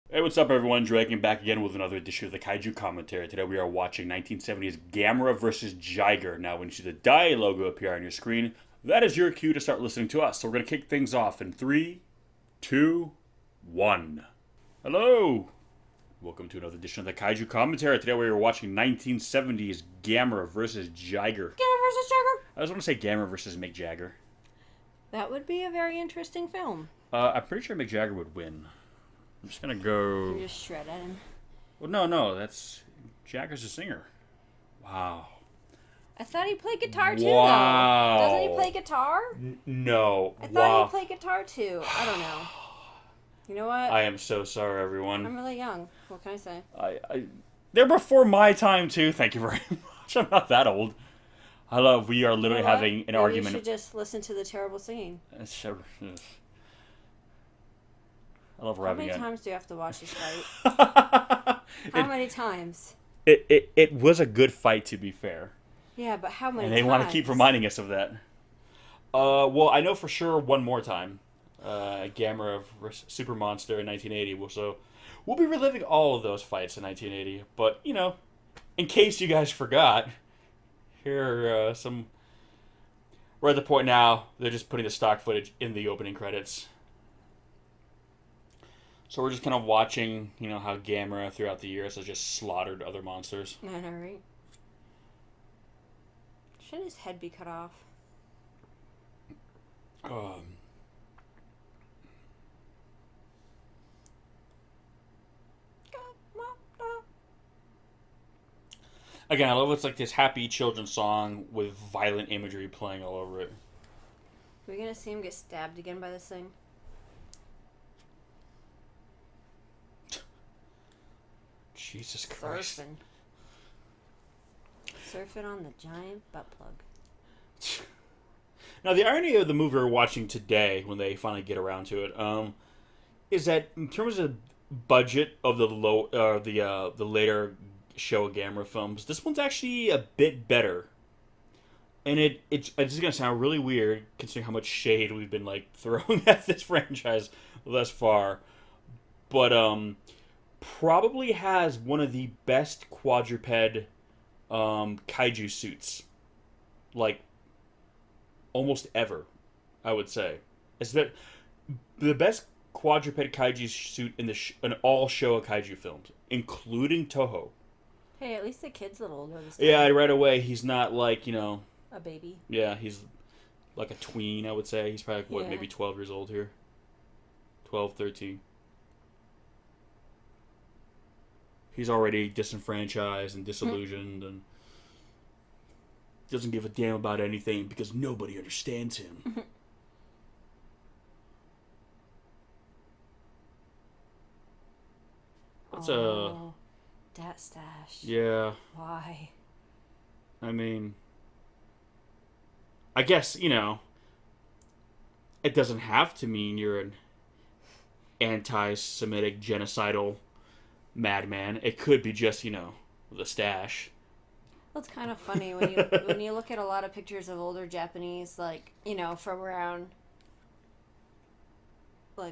Hey, what's up, everyone? Dragon back again with another edition of the Kaiju Commentary. Today we are watching 1970's Gamera versus Jiger. Now, when you see the Die logo appear on your screen, that is your cue to start listening to us. So we're going to kick things off in 3, 2, 1. Hello! Welcome to another edition of the Kaiju Commentary. Today we are watching 1970's Gamera versus Jiger. Gamera versus Jiger. I just want to say Gamera versus Mick Jagger. That would be a very interesting film. I'm pretty sure Mick Jagger would win. I'm just going to go... You just shred at him. Well, no, that's... Jagger's a singer. Wow. I thought he played guitar too, Wow. though. Doesn't he play guitar? No. I thought he played guitar too. I don't know. You know what? I am so sorry, everyone. I'm really young. What can I say? They're before my time, too. Thank you very much. I'm not that old. We are literally having an argument. You should just listen to the terrible singing. I love How rapping. many times do you have to watch this fight? How many times? It was a good fight, to be fair. Yeah, but how many And they times? want to keep reminding us of that. Well, I know for sure one more time. Gamera vs. Super Monster in 1980. So we'll be reliving all of those fights in 1980. But, in case you guys forgot, here are some... We're at the point now, they're just putting the stock footage in the opening credits. So we're just kind of watching, how Gamera throughout the years has just slaughtered other monsters. I know, right? Shouldn't his head be cut off? Again, I love it's like this happy children's song with violent imagery playing all over it. Are we gonna see him get stabbed again by this thing? Jesus Christ. Surfing on the giant butt plug. Now, the irony of the movie we're watching today, when they finally get around to it, is that in terms of budget of the later Showa Gamera films, this one's actually a bit better. And it's just gonna sound really weird considering how much shade we've been throwing at this franchise thus far, but probably has one of the best quadruped kaiju suits, almost ever, I would say. It's the best quadruped kaiju suit in all Showa kaiju films, including Toho. Hey, at least the kid's a little older this time. Yeah, right away he's not a baby. Yeah, he's like a tween, I would say. He's probably maybe 12 years old here. 12, 13. He's already disenfranchised and disillusioned and doesn't give a damn about anything because nobody understands him. That's that stash. Yeah. Why? I mean, I guess, it doesn't have to mean you're an anti-Semitic genocidal madman. It could be just, the stash. Well, it's kind of funny when you look at a lot of pictures of older Japanese, from around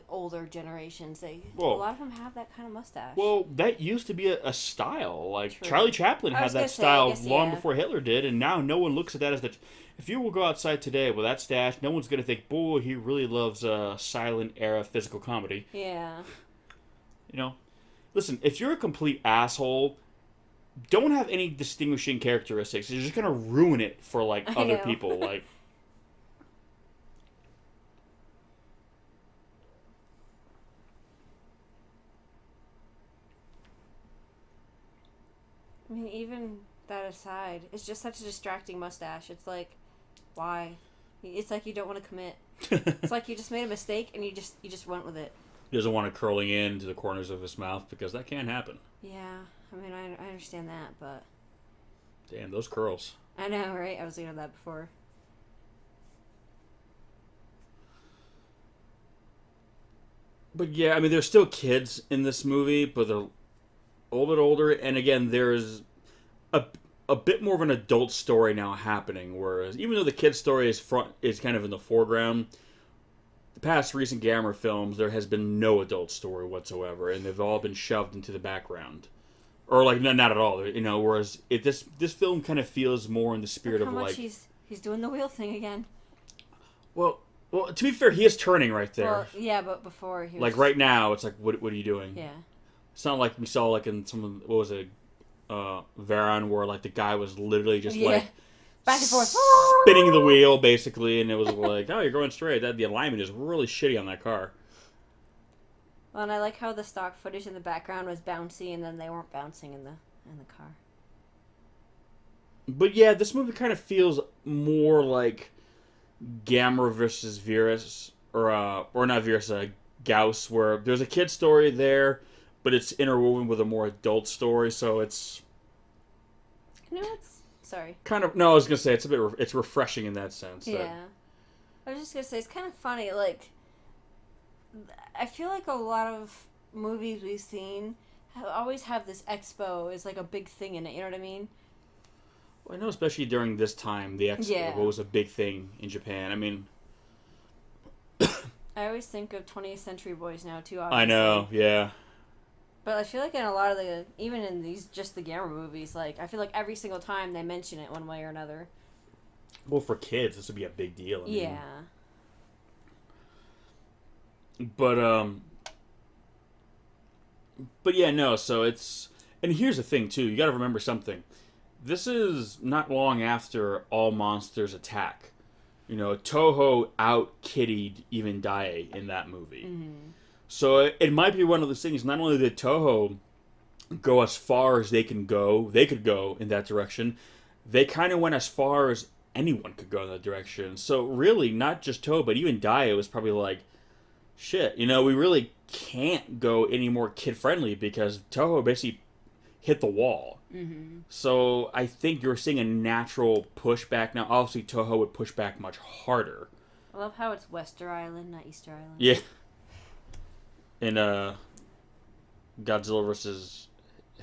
older generations. A lot of them have that kind of mustache. Well, that used to be a style. True. Charlie Chaplin had that style long before Hitler did, and now no one looks at that as that. If you will go outside today with that stash, no one's going to think, boy, he really loves silent era physical comedy. Yeah. Listen, if you're a complete asshole, don't have any distinguishing characteristics. You're just going to ruin it for, other people. I mean, even that aside, it's just such a distracting mustache. It's why? It's like you don't want to commit. It's like you just made a mistake and you just went with it. He doesn't want it curling in to the corners of his mouth because that can happen. Yeah, I mean, I understand that, but... Damn, those curls. I know, right? I was thinking of that before. But yeah, I mean, there's still kids in this movie, but they're a little bit older. And again, there's a bit more of an adult story now happening. Whereas even though the kid story is kind of in the foreground, the past recent Gamera films, there has been no adult story whatsoever, and they've all been shoved into the background, or like not at all. You know, whereas this film kind of feels more in the spirit Look of how much like he's doing the wheel thing again. well. Well, to be fair, he is turning right there. Well, yeah, but before he was Like right now, it's like, what are you doing? Yeah. It's not like we saw like in some of, what was it, Varan, where like the guy was literally just Yeah. like Back and forth. spinning the wheel basically, and it was like, oh, you're going straight. That the alignment is really shitty on that car. Well, and I like how the stock footage in the background was bouncy, and then they weren't bouncing in the car. But yeah, this movie kind of feels more like Gamera versus Virus, or not Virus, Gauss, where there's a kid story there, but it's interwoven with a more adult story, so it's No, it's sorry. kind of no. I was gonna say it's refreshing in that sense. Yeah, I was just gonna say it's kind of funny. Like, I feel like a lot of movies we've seen always have this expo as like a big thing in it. You know what I mean? Well, I know, especially during this time, the Expo Yeah. was a big thing in Japan. I mean, I always think of 20th Century Boys now too. Obviously. I know, yeah. But I feel like in a lot of even in these just the Gamera movies, like I feel like every single time they mention it one way or another. Well, for kids, this would be a big deal. I mean. Yeah. But yeah, no. So it's, and here's the thing too. You got to remember something. This is not long after All Monsters Attack. You know, Toho out-kittied even Dai in that movie. Mm-hmm. So it might be one of those things. Not only did Toho go as far as they could go in that direction, they kind of went as far as anyone could go in that direction. So really, not just Toho, but even Dai was probably like, shit, you know, we really can't go any more kid-friendly because Toho basically hit the wall. Mm-hmm. So I think you're seeing a natural pushback. Now, obviously, Toho would push back much harder. I love how it's Wester Island, not Easter Island. Yeah. And Godzilla vs.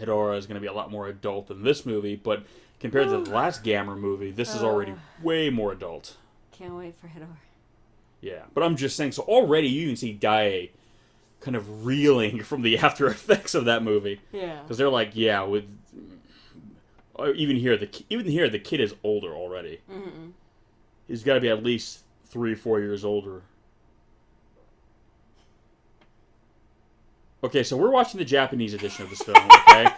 Hedorah is going to be a lot more adult than this movie, but compared to the last Gamera movie, this is already way more adult. Can't wait for Hedorah. Yeah, but I'm just saying, so already you can see Dai kind of reeling from the after effects of that movie. Yeah. Because they're like, yeah, with even here the kid is older already. Mm-hmm. He's got to be at least 3 or 4 years older. Okay, so we're watching the Japanese edition of this film, okay?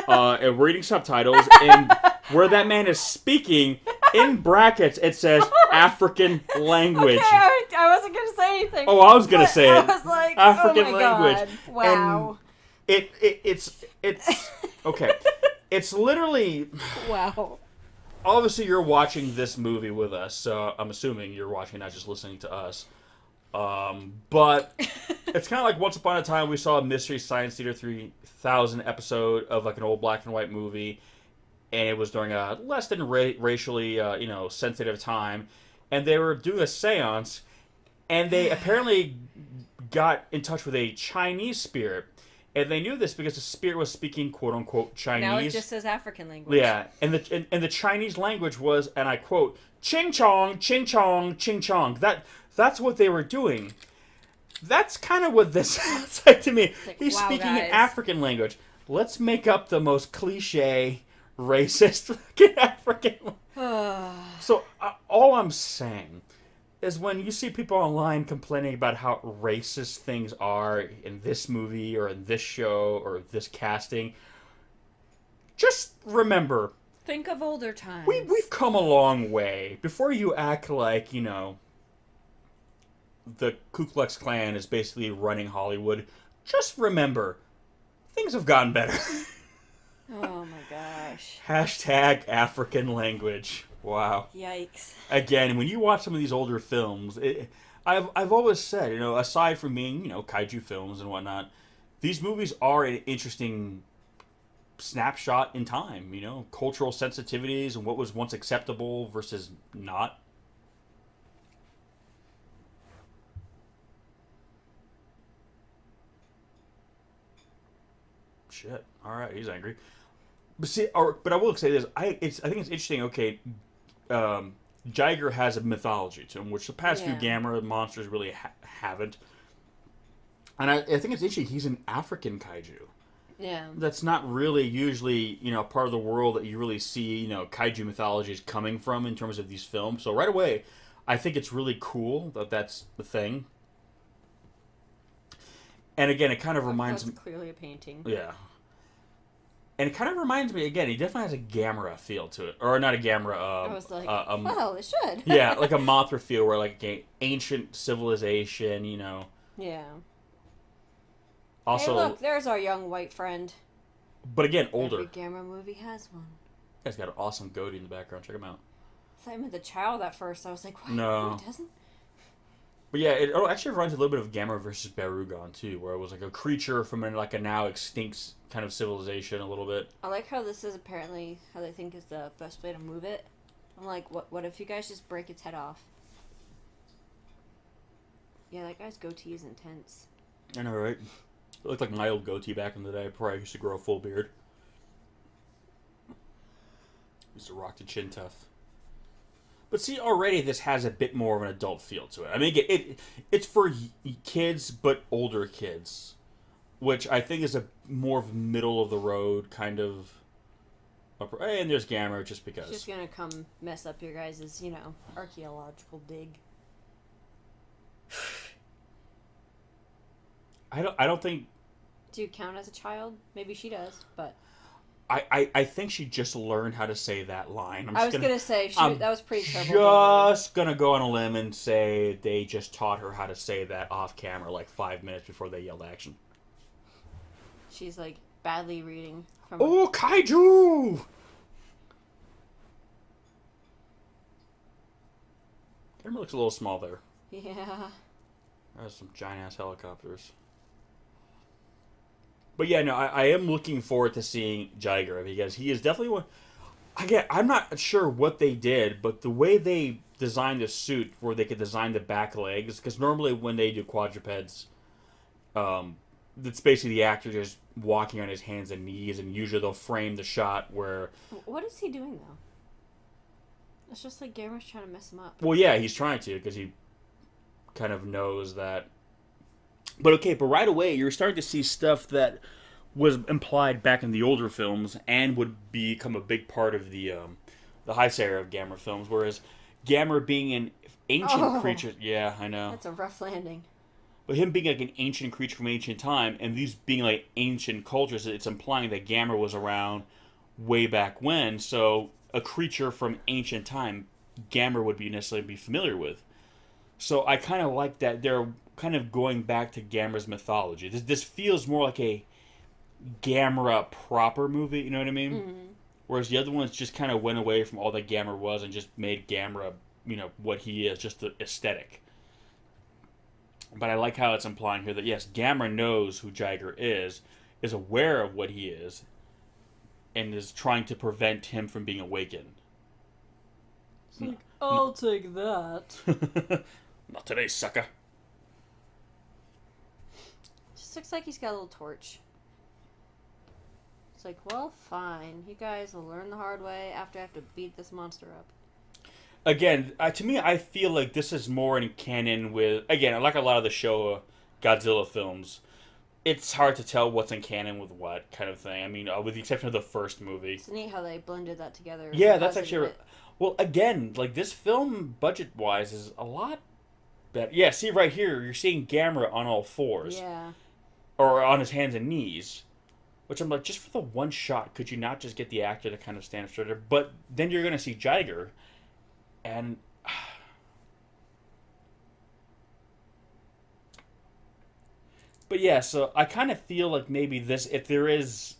And we're reading subtitles, and where that man is speaking, in brackets, it says African language. Okay, I wasn't going to say anything. Oh, I was going to say it. I was like, African oh my language. God. Wow. And it's okay. It's literally... Wow. Obviously, you're watching this movie with us, so I'm assuming you're watching, not just listening to us. But it's kind of like Once Upon a Time we saw a Mystery Science Theater 3000 episode of like an old black and white movie, and it was during a less than racially sensitive time, and they were doing a seance, and they apparently got in touch with a Chinese spirit, and they knew this because the spirit was speaking quote unquote Chinese. Now it just says African language. Yeah, and the Chinese language was, and I quote, "Ching chong, ching chong, ching chong." That's what they were doing. That's kind of what this sounds like to me. Like, He's wow, speaking guys. an African language. Let's make up the most cliche, racist fucking African. So all I'm saying is when you see people online complaining about how racist things are in this movie or in this show or this casting, just remember, Think of older times. we've come a long way. Before you act like, you know, the Ku Klux Klan is basically running Hollywood, just remember, things have gotten better. Oh my gosh. Hashtag African language. Wow. Yikes. Again, when you watch some of these older films, I've always said, you know, aside from being, you know, kaiju films and whatnot, these movies are an interesting snapshot in time, you know, cultural sensitivities and what was once acceptable versus not. Shit. All right, he's angry. But see, but I will say this: I think it's interesting. Okay, Jiger has a mythology to him, which the past few Yeah. Gamera monsters really haven't. And I think it's interesting. He's an African kaiju. Yeah. That's not really usually, part of the world that you really see, kaiju mythologies coming from in terms of these films. So right away, I think it's really cool that that's the thing. And again, it kind of reminds me. That's clearly a painting. Yeah. And it kind of reminds me, again, he definitely has a Gamera feel to it. Or not a Gamera, I was like, well, it should. yeah, like a Mothra feel where like an ancient civilization, Yeah. Also, hey, look, there's our young white friend. but again, older. Every Gamera movie has one. He's got an awesome goatee in the background. Check him out. I thought I meant the child at first. I was like, what? No. No, it doesn't? But yeah, it actually reminds a little bit of Gamera versus Barugon too, where it was like a creature from a now extinct kind of civilization a little bit. I like how this is apparently how they think is the best way to move it. I'm like, what if you guys just break its head off? Yeah, that guy's goatee is intense. I know, right? It looked like my old goatee back in the day before I used to grow a full beard. Used to rock the chin tuft. But see, already this has a bit more of an adult feel to it. I mean, it's for kids, but older kids. Which I think is a more of middle of the road kind of... And there's Gamera just because. It's just gonna come mess up your guys' archaeological dig. I don't think... Do you count as a child? Maybe she does, but... I think she just learned how to say that line. I was gonna say, that was pretty terrible. Just gonna go on a limb and say they just taught her how to say that off camera like 5 minutes before they yelled action. She's like badly reading from... Oh, kaiju! Camera looks a little small there. Yeah. There's some giant-ass helicopters. But yeah, no, I am looking forward to seeing Jiger because he is definitely one... I'm not sure what they did, but the way they designed the suit where they could design the back legs, because normally when they do quadrupeds, it's basically the actor just walking on his hands and knees, and usually they'll frame the shot where... What is he doing, though? It's just like Gamera's trying to mess him up. Well, yeah, he's trying to, because he kind of knows that... But right away, you're starting to see stuff that was implied back in the older films and would become a big part of the Heisei era of Gamera films, whereas Gamera being an ancient creature... Yeah, I know. That's a rough landing. But him being like an ancient creature from ancient time, and these being like ancient cultures, it's implying that Gamera was around way back when, so a creature from ancient time, Gamera would necessarily be familiar with. So I kind of like that they're kind of going back to Gamera's mythology. This feels more like a Gamera proper movie, you know what I mean? Mm-hmm. Whereas the other ones just kind of went away from all that Gamera was and just made Gamera, what he is, just the aesthetic. But I like how it's implying here that, yes, Gamera knows who Jiger is aware of what he is, and is trying to prevent him from being awakened. It's like, I'll take that. Not today, sucker. Just looks like he's got a little torch. It's like, well, fine. You guys will learn the hard way after I have to beat this monster up. Again, to me, I feel like this is more in canon with... Again, like a lot of the Showa Godzilla films, it's hard to tell what's in canon with what kind of thing. I mean, with the exception of the first movie. It's neat how they blended that together. Yeah, that's actually... Well, again, like, this film, budget-wise, is a lot better. Yeah, see, right here, you're seeing Gamera on all fours. Yeah. Or on his hands and knees. Which I'm like, just for the one shot, could you not just get the actor to kind of stand straighter? But then you're going to see Jiger, and... But yeah, so I kind of feel like maybe this, if there is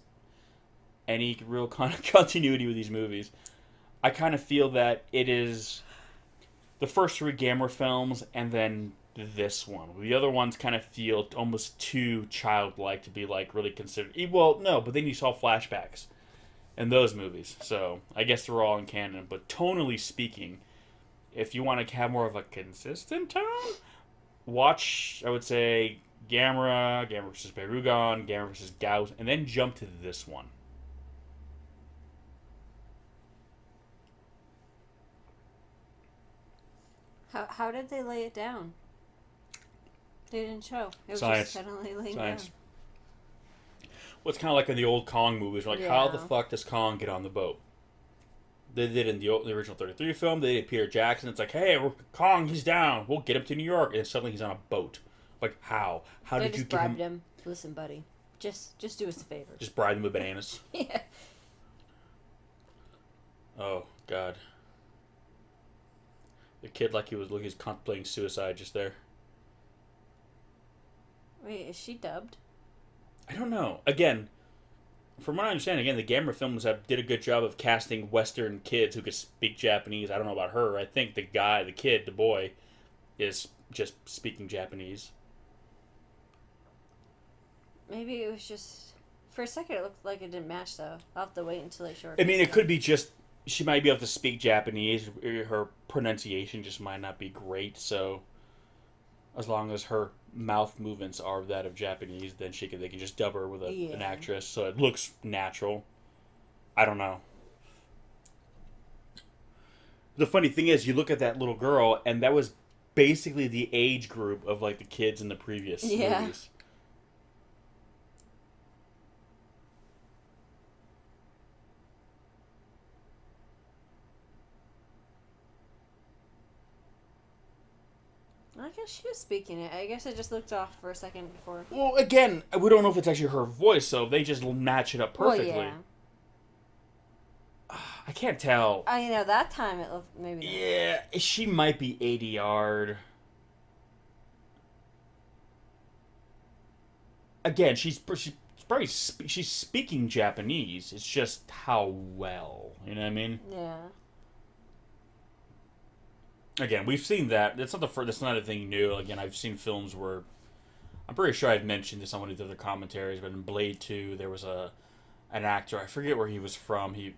any real kind of continuity with these movies, I kind of feel that it is the first three Gamera films and then this one. The other ones kind of feel almost too childlike to be like really considered. Well, no, but then you saw flashbacks in those movies, so I guess they're all in canon. But tonally speaking, if you want to have more of a consistent tone, watch, I would say, Gamera versus Barugon, Gamera versus Gauss, and then jump to this one. How did they lay it down? They didn't show. It was Science. just suddenly laying Science. down. Well, it's kind of like in the old Kong movies. Like, how the Yeah. fuck does Kong get on the boat? They did in the original 33 film. They did Peter Jackson. It's like, hey, Kong, he's down. We'll get him to New York. And suddenly he's on a boat. Like, how? How They did you just get bribed him? him. Listen, buddy. Just do us a favor. Just bribe him with bananas. Yeah. Oh, God. The kid, like he was contemplating suicide just there. Wait, is she dubbed? I don't know. Again, from what I understand, the Gamera films did a good job of casting Western kids who could speak Japanese. I don't know about her. I think the boy, is just speaking Japanese. Maybe it was just... For a second, it looked like it didn't match, though. I'll have to wait until they show her. I mean, it could be just she might be able to speak Japanese. Her pronunciation just might not be great. So, as long as her mouth movements are that of Japanese, then they can just dub her with an actress, so it looks natural. I don't know. The funny thing is, you look at that little girl, and that was basically the age group of like the kids in the previous movies. I guess she was speaking it. I guess it just looked off for a second before. Well, again, we don't know if it's actually her voice, so they just match it up perfectly. Well, yeah. I can't tell. I know that time it looked maybe. Not. Yeah, she might be ADR'd. Again, she's probably she's speaking Japanese. It's just how well, you know what I mean? Yeah. Again, we've seen that. That's not the first. That's not a thing new. Again, I've seen films where I'm pretty sure I've mentioned this on one of the other commentaries. But in Blade 2, there was an actor. I forget where he was from. He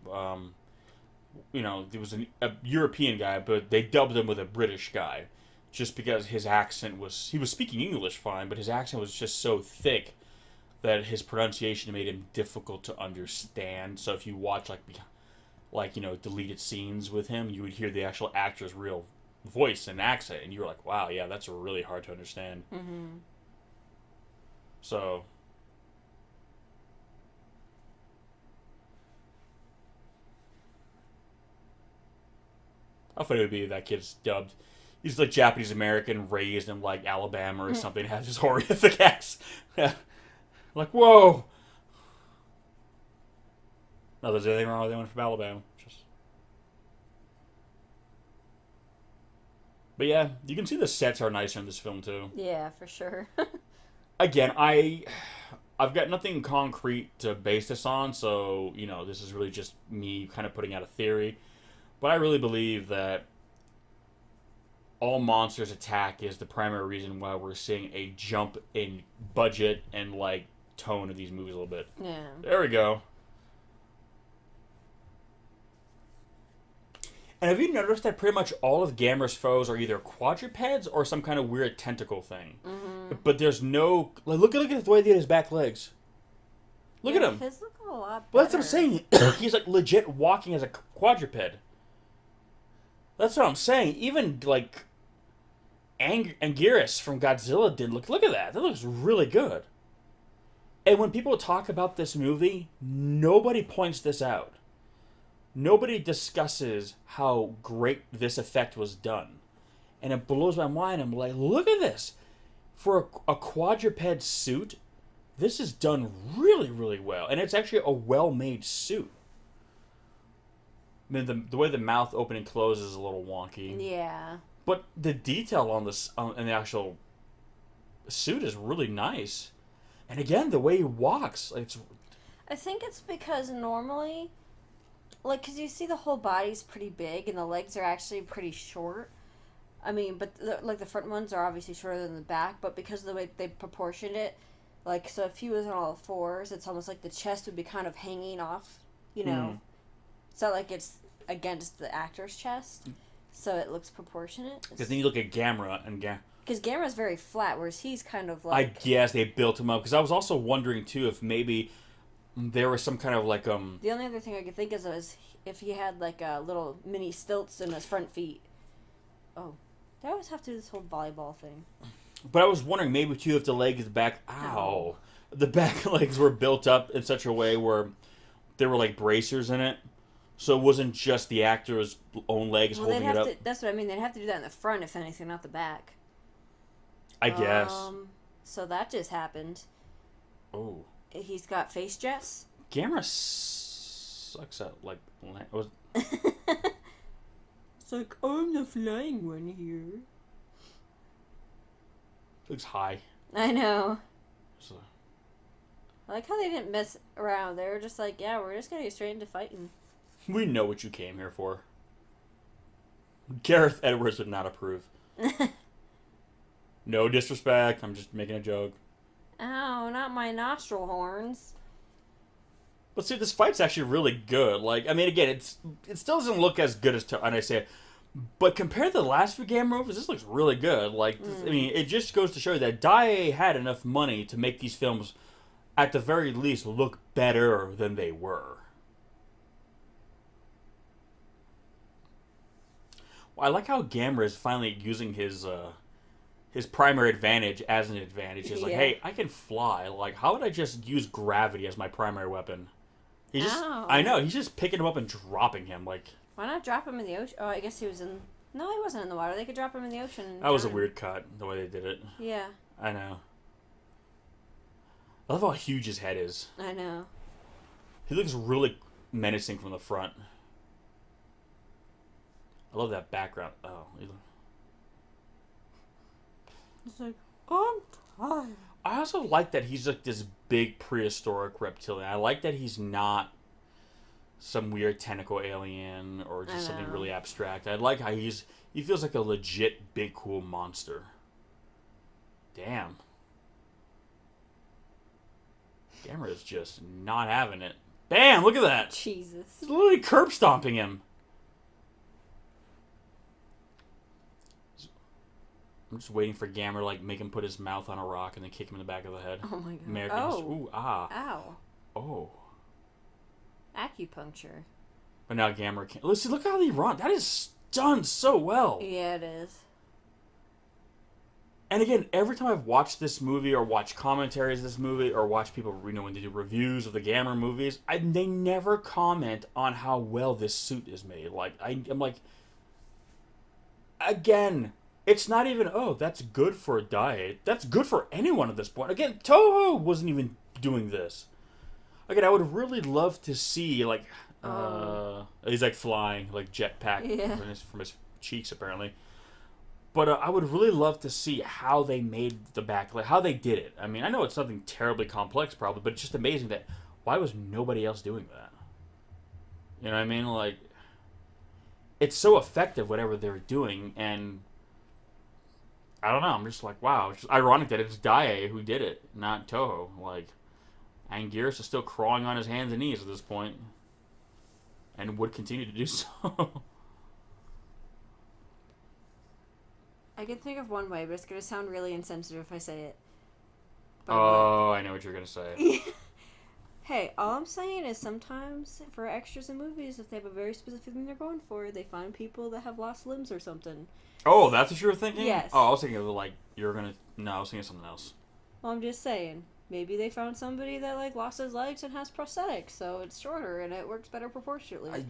there was a European guy, but they dubbed him with a British guy, just because his accent he was speaking English fine, but his accent was just so thick that his pronunciation made him difficult to understand. So if you watch deleted scenes with him, you would hear the actual actor's real voice and accent, and you were like, wow, yeah, that's really hard to understand. Mm-hmm. So how funny it would be if that kid's dubbed. He's like Japanese American, raised in like Alabama or something, has this horrific accent. Like, whoa. Not that there's anything wrong with anyone from Alabama. But yeah, you can see the sets are nicer in this film too. Yeah, for sure. Again, I've got nothing concrete to base this on, so this is really just me kind of putting out a theory. But I really believe that all monsters attack is the primary reason why we're seeing a jump in budget and like tone of these movies a little bit. Yeah. There we go. And have you noticed that pretty much all of Gamera's foes are either quadrupeds or some kind of weird tentacle thing? Mm-hmm. But there's no... Look at the way he did his back legs. Look at him. His look a lot better. Well, that's what I'm saying. He's like legit walking as a quadruped. That's what I'm saying. Even like Anguirus from Godzilla did look at that. That looks really good. And when people talk about this movie, nobody points this out. Nobody discusses how great this effect was done. And it blows my mind. I'm like, look at this. For a quadruped suit, this is done really, really well. And it's actually a well-made suit. I mean, the way the mouth open and closes is a little wonky. Yeah. But the detail on this, in the actual suit is really nice. And again, the way he walks, I think it's because normally... Like, because you see the whole body's pretty big, and the legs are actually pretty short. I mean, but, the front ones are obviously shorter than the back, but because of the way they proportioned it, like, so if he was on all fours, it's almost like the chest would be kind of hanging off, you know? Mm. It's not like it's against the actor's chest, so it looks proportionate. Because then you look at Gamera, and Because Gamera's very flat, whereas he's kind of I like... guess they built him up. Because I was also wondering, too, if maybe... There was some kind of like The only other thing I could think of is if he had like little mini stilts in his front feet. Oh. They always have to do this whole volleyball thing. But I was wondering, maybe too, if the legs back, the back legs were built up in such a way where there were like bracers in it, so it wasn't just the actor's own legs holding it up. That's what I mean. They'd have to do that in the front, if anything, not the back. I guess. So that just happened. Oh. He's got face jets. Gamera sucks at like. It's like, I'm the flying one here. Looks high. I know. So. I like how they didn't mess around. They were just like, yeah, we're just gonna get straight into fighting. We know what you came here for. Gareth Edwards would not approve. No disrespect. I'm just making a joke. Ow, not my nostril horns. But see, this fight's actually really good. Like, I mean, again, it still doesn't look as good as, and I say it, but compared to the last few Gamera movies, this looks really good. Like, I mean, it just goes to show you that Dai had enough money to make these films, at the very least, look better than they were. Well, I like how Gamera is finally using his primary advantage as an advantage. He's like, hey, I can fly. Like, how would I just use gravity as my primary weapon? I know, he's just picking him up and dropping him. Like, why not drop him in the ocean? Oh, I guess he was in. No, he wasn't in the water. They could drop him in the ocean. That was a weird cut, the way they did it. Yeah. I know. I love how huge his head is. I know. He looks really menacing from the front. I love that background. Oh. It's like, I'm tired. I also like that he's like this big prehistoric reptilian. I like that he's not some weird tentacle alien or just something really abstract. I like how he feels like a legit big cool monster. Damn. Gamera is just not having it. Bam! Look at that. Jesus. He's literally curb stomping him. I'm just waiting for Gamera to like make him put his mouth on a rock and then kick him in the back of the head. Oh my god. American Ooh, ah. Ow. Oh. Acupuncture. But now Gamera can't. Listen, look how they run. That is done so well. Yeah, it is. And again, every time I've watched this movie or watched commentaries of this movie or watched people, when they do reviews of the Gamera movies, they never comment on how well this suit is made. Like, I'm like, again, it's not even, that's good for a diet. That's good for anyone at this point. Again, Toho wasn't even doing this. Again, I would really love to see, like, he's like flying, like jetpack from his cheeks, apparently. But I would really love to see how they made the back, like how they did it. I mean, I know it's something terribly complex, probably, but it's just amazing that why was nobody else doing that? You know what I mean? Like, it's so effective, whatever they're doing, and I don't know. I'm just like, wow. It's just ironic that it's Dai who did it, not Toho. Like, Anguirus is still crawling on his hands and knees at this point, and would continue to do so. I can think of one way, but it's going to sound really insensitive if I say it. Oh, I know what you're going to say. Hey, all I'm saying is sometimes for extras in movies, if they have a very specific thing they're going for, they find people that have lost limbs or something. Oh, that's what you were thinking? Yes. Oh, I was thinking of like, no, I was thinking of something else. Well, I'm just saying. Maybe they found somebody that like lost his legs and has prosthetics, so it's shorter and it works better proportionally.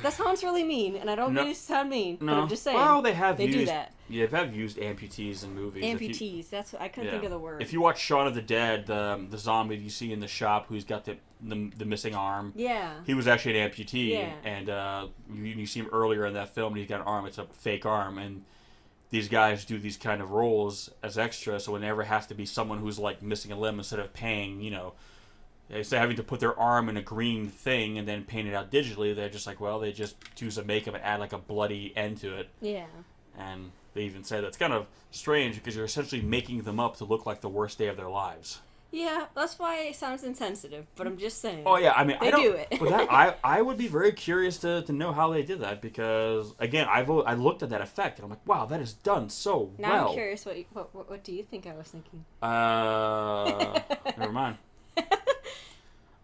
That sounds really mean, and I don't mean to sound mean, but I'm just saying. Well, they do that. Yeah, they have used amputees in movies. Amputees. That's what I couldn't think of the word. If you watch Shaun of the Dead, the zombie you see in the shop who's got the missing arm. Yeah. He was actually an amputee. Yeah. And you see him earlier in that film, and he's got an arm. It's a fake arm, and these guys do these kind of roles as extra, so whenever it has to be someone who's like missing a limb, instead of paying, instead of having to put their arm in a green thing and then paint it out digitally, they're just like, well, they just do some makeup and add like a bloody end to it. Yeah. And they even say that's kind of strange because you're essentially making them up to look like the worst day of their lives. Yeah, that's why it sounds insensitive, but I'm just saying. Oh yeah, I mean, they do it. But I would be very curious to know how they did that because again, I looked at that effect and I'm like, wow, that is done so now well. I'm curious, what do you think I was thinking? Never mind.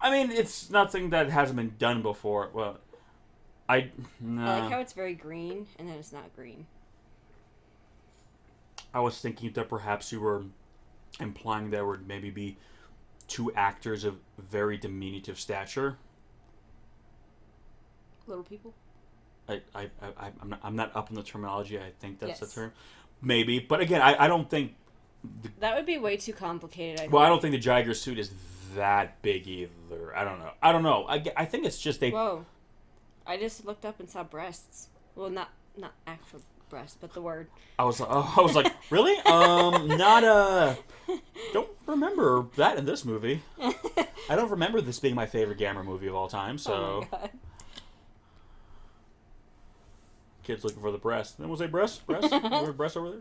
I mean, it's nothing that hasn't been done before. Well, I like how it's very green and then it's not green. I was thinking that perhaps you were implying there would maybe be two actors of very diminutive stature. Little people. I'm not up on the terminology. I think that's the Yes. term. Maybe. But again, I don't think... That would be way too complicated, I think. Well, I don't think the Jiger suit is that big either. I don't know. I think it's just a... Whoa. I just looked up and saw breasts. Well, not actual breasts, but the word. I was like, really? Don't remember that in this movie. I don't remember this being my favorite Gamera movie of all time, so... Oh my god. Kids looking for the breast. Then we'll say breast? Breast? The word breast over there?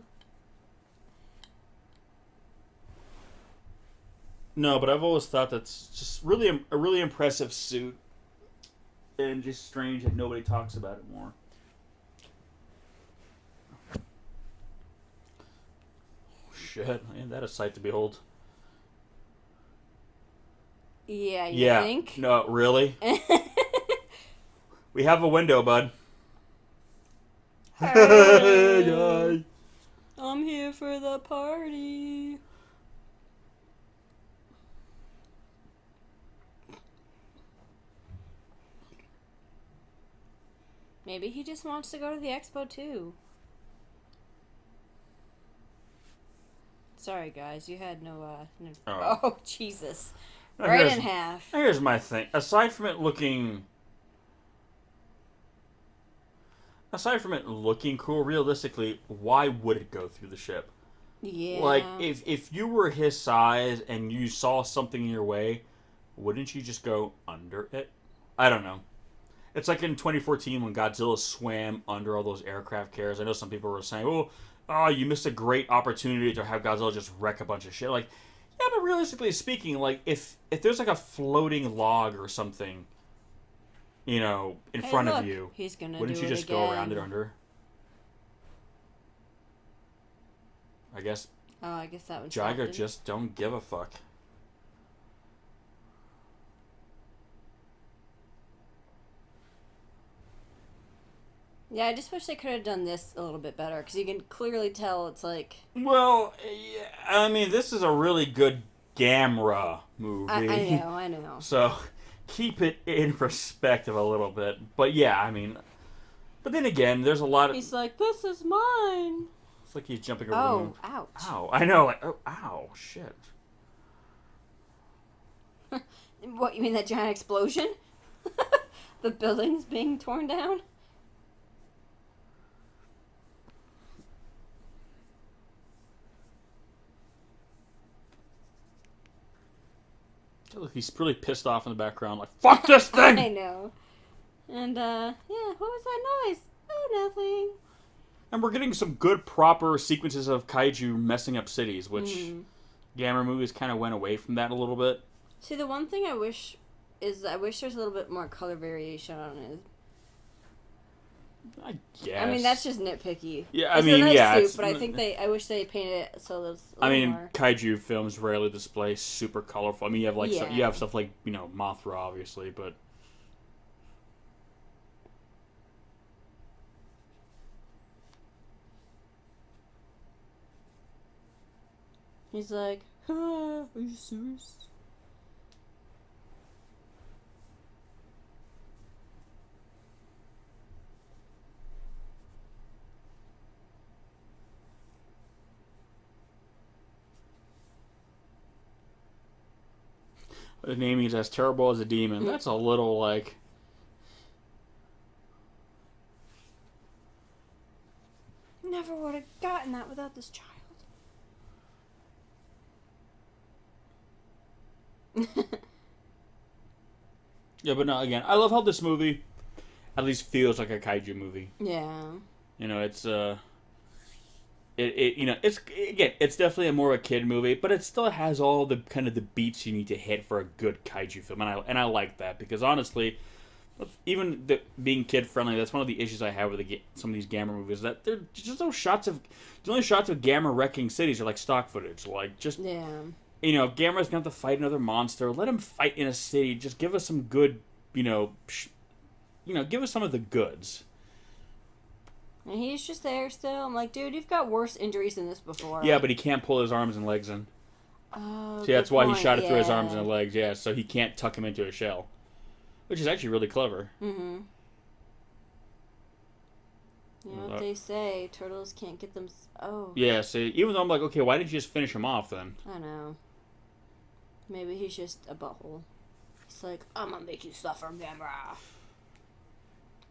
No, but I've always thought that's just really a really impressive suit. And just strange that nobody talks about it more. Oh, shit. Ain't that a sight to behold? Yeah, you think? No, really? We have a window, bud. Hey, guys. I'm here for the party. Maybe he just wants to go to the expo too. Sorry, guys, you had no. Oh, Jesus! Now Right in half. Here's my thing. Aside from it looking cool, realistically, why would it go through the ship? Yeah. Like, if you were his size and you saw something in your way, wouldn't you just go under it? I don't know. It's like in 2014 when Godzilla swam under all those aircraft carriers. I know some people were saying, oh, you missed a great opportunity to have Godzilla just wreck a bunch of shit. Like, yeah, but realistically speaking, like, if there's like a floating log or something, you know, in front of you, he's gonna wouldn't you just go around it under? I guess. Oh, I guess that would. Jiger just don't give a fuck. Yeah, I just wish they could have done this a little bit better because you can clearly tell it's like. Well, yeah, I mean, this is a really good Gamera movie. I know. So, keep it in perspective a little bit. But yeah, I mean, but then again, there's a lot of... He's like, this is mine. It's like he's jumping over the moon. Oh, ouch. Ow, I know, like, oh, ow, shit. What, you mean that giant explosion? The building's being torn down? Look, he's really pissed off in the background, like, fuck this thing! I know. And, yeah, what was that noise? Oh, nothing. And we're getting some good, proper sequences of kaiju messing up cities, which Gamera movies kind of went away from that a little bit. See, the one thing I wish there's a little bit more color variation on it. I guess. I mean, that's just nitpicky. Yeah, It's a nice suit, it's... but I think I wish they painted it so there's a I little mean, more. kaiju films rarely display super colorful. I mean, you have, like, Yeah. you have stuff like, you know, Mothra, obviously, but... He's like, are you serious? The naming is as terrible as a demon. That's a little, like... Never would have gotten that without this child. Yeah, but no, again, I love how this movie at least feels like a kaiju movie. Yeah. You know, it's, you know, it's definitely a more of a kid movie, but it still has all the kind of the beats you need to hit for a good kaiju film, and I like that because honestly, even being kid friendly, that's one of the issues I have with some of these Gamera movies. That they're just those shots of the only shots of Gamera wrecking cities are like stock footage, like just you know, if Gamera's gonna have to fight another monster, let him fight in a city. Just give us some good, give us some of the goods. And he's just there still. I'm like, dude, you've got worse injuries than this before. Yeah, but he can't pull his arms and legs in. Oh, See, that's why he shot it through his yeah. arms and legs, yeah, so he can't tuck him into a shell. Which is actually really clever. Mm-hmm. You know what they say, turtles can't get them... Oh. Yeah, see, even though I'm like, okay, why didn't you just finish him off then? I know. Maybe he's just a butthole. He's like, I'm gonna make you suffer, Gamera.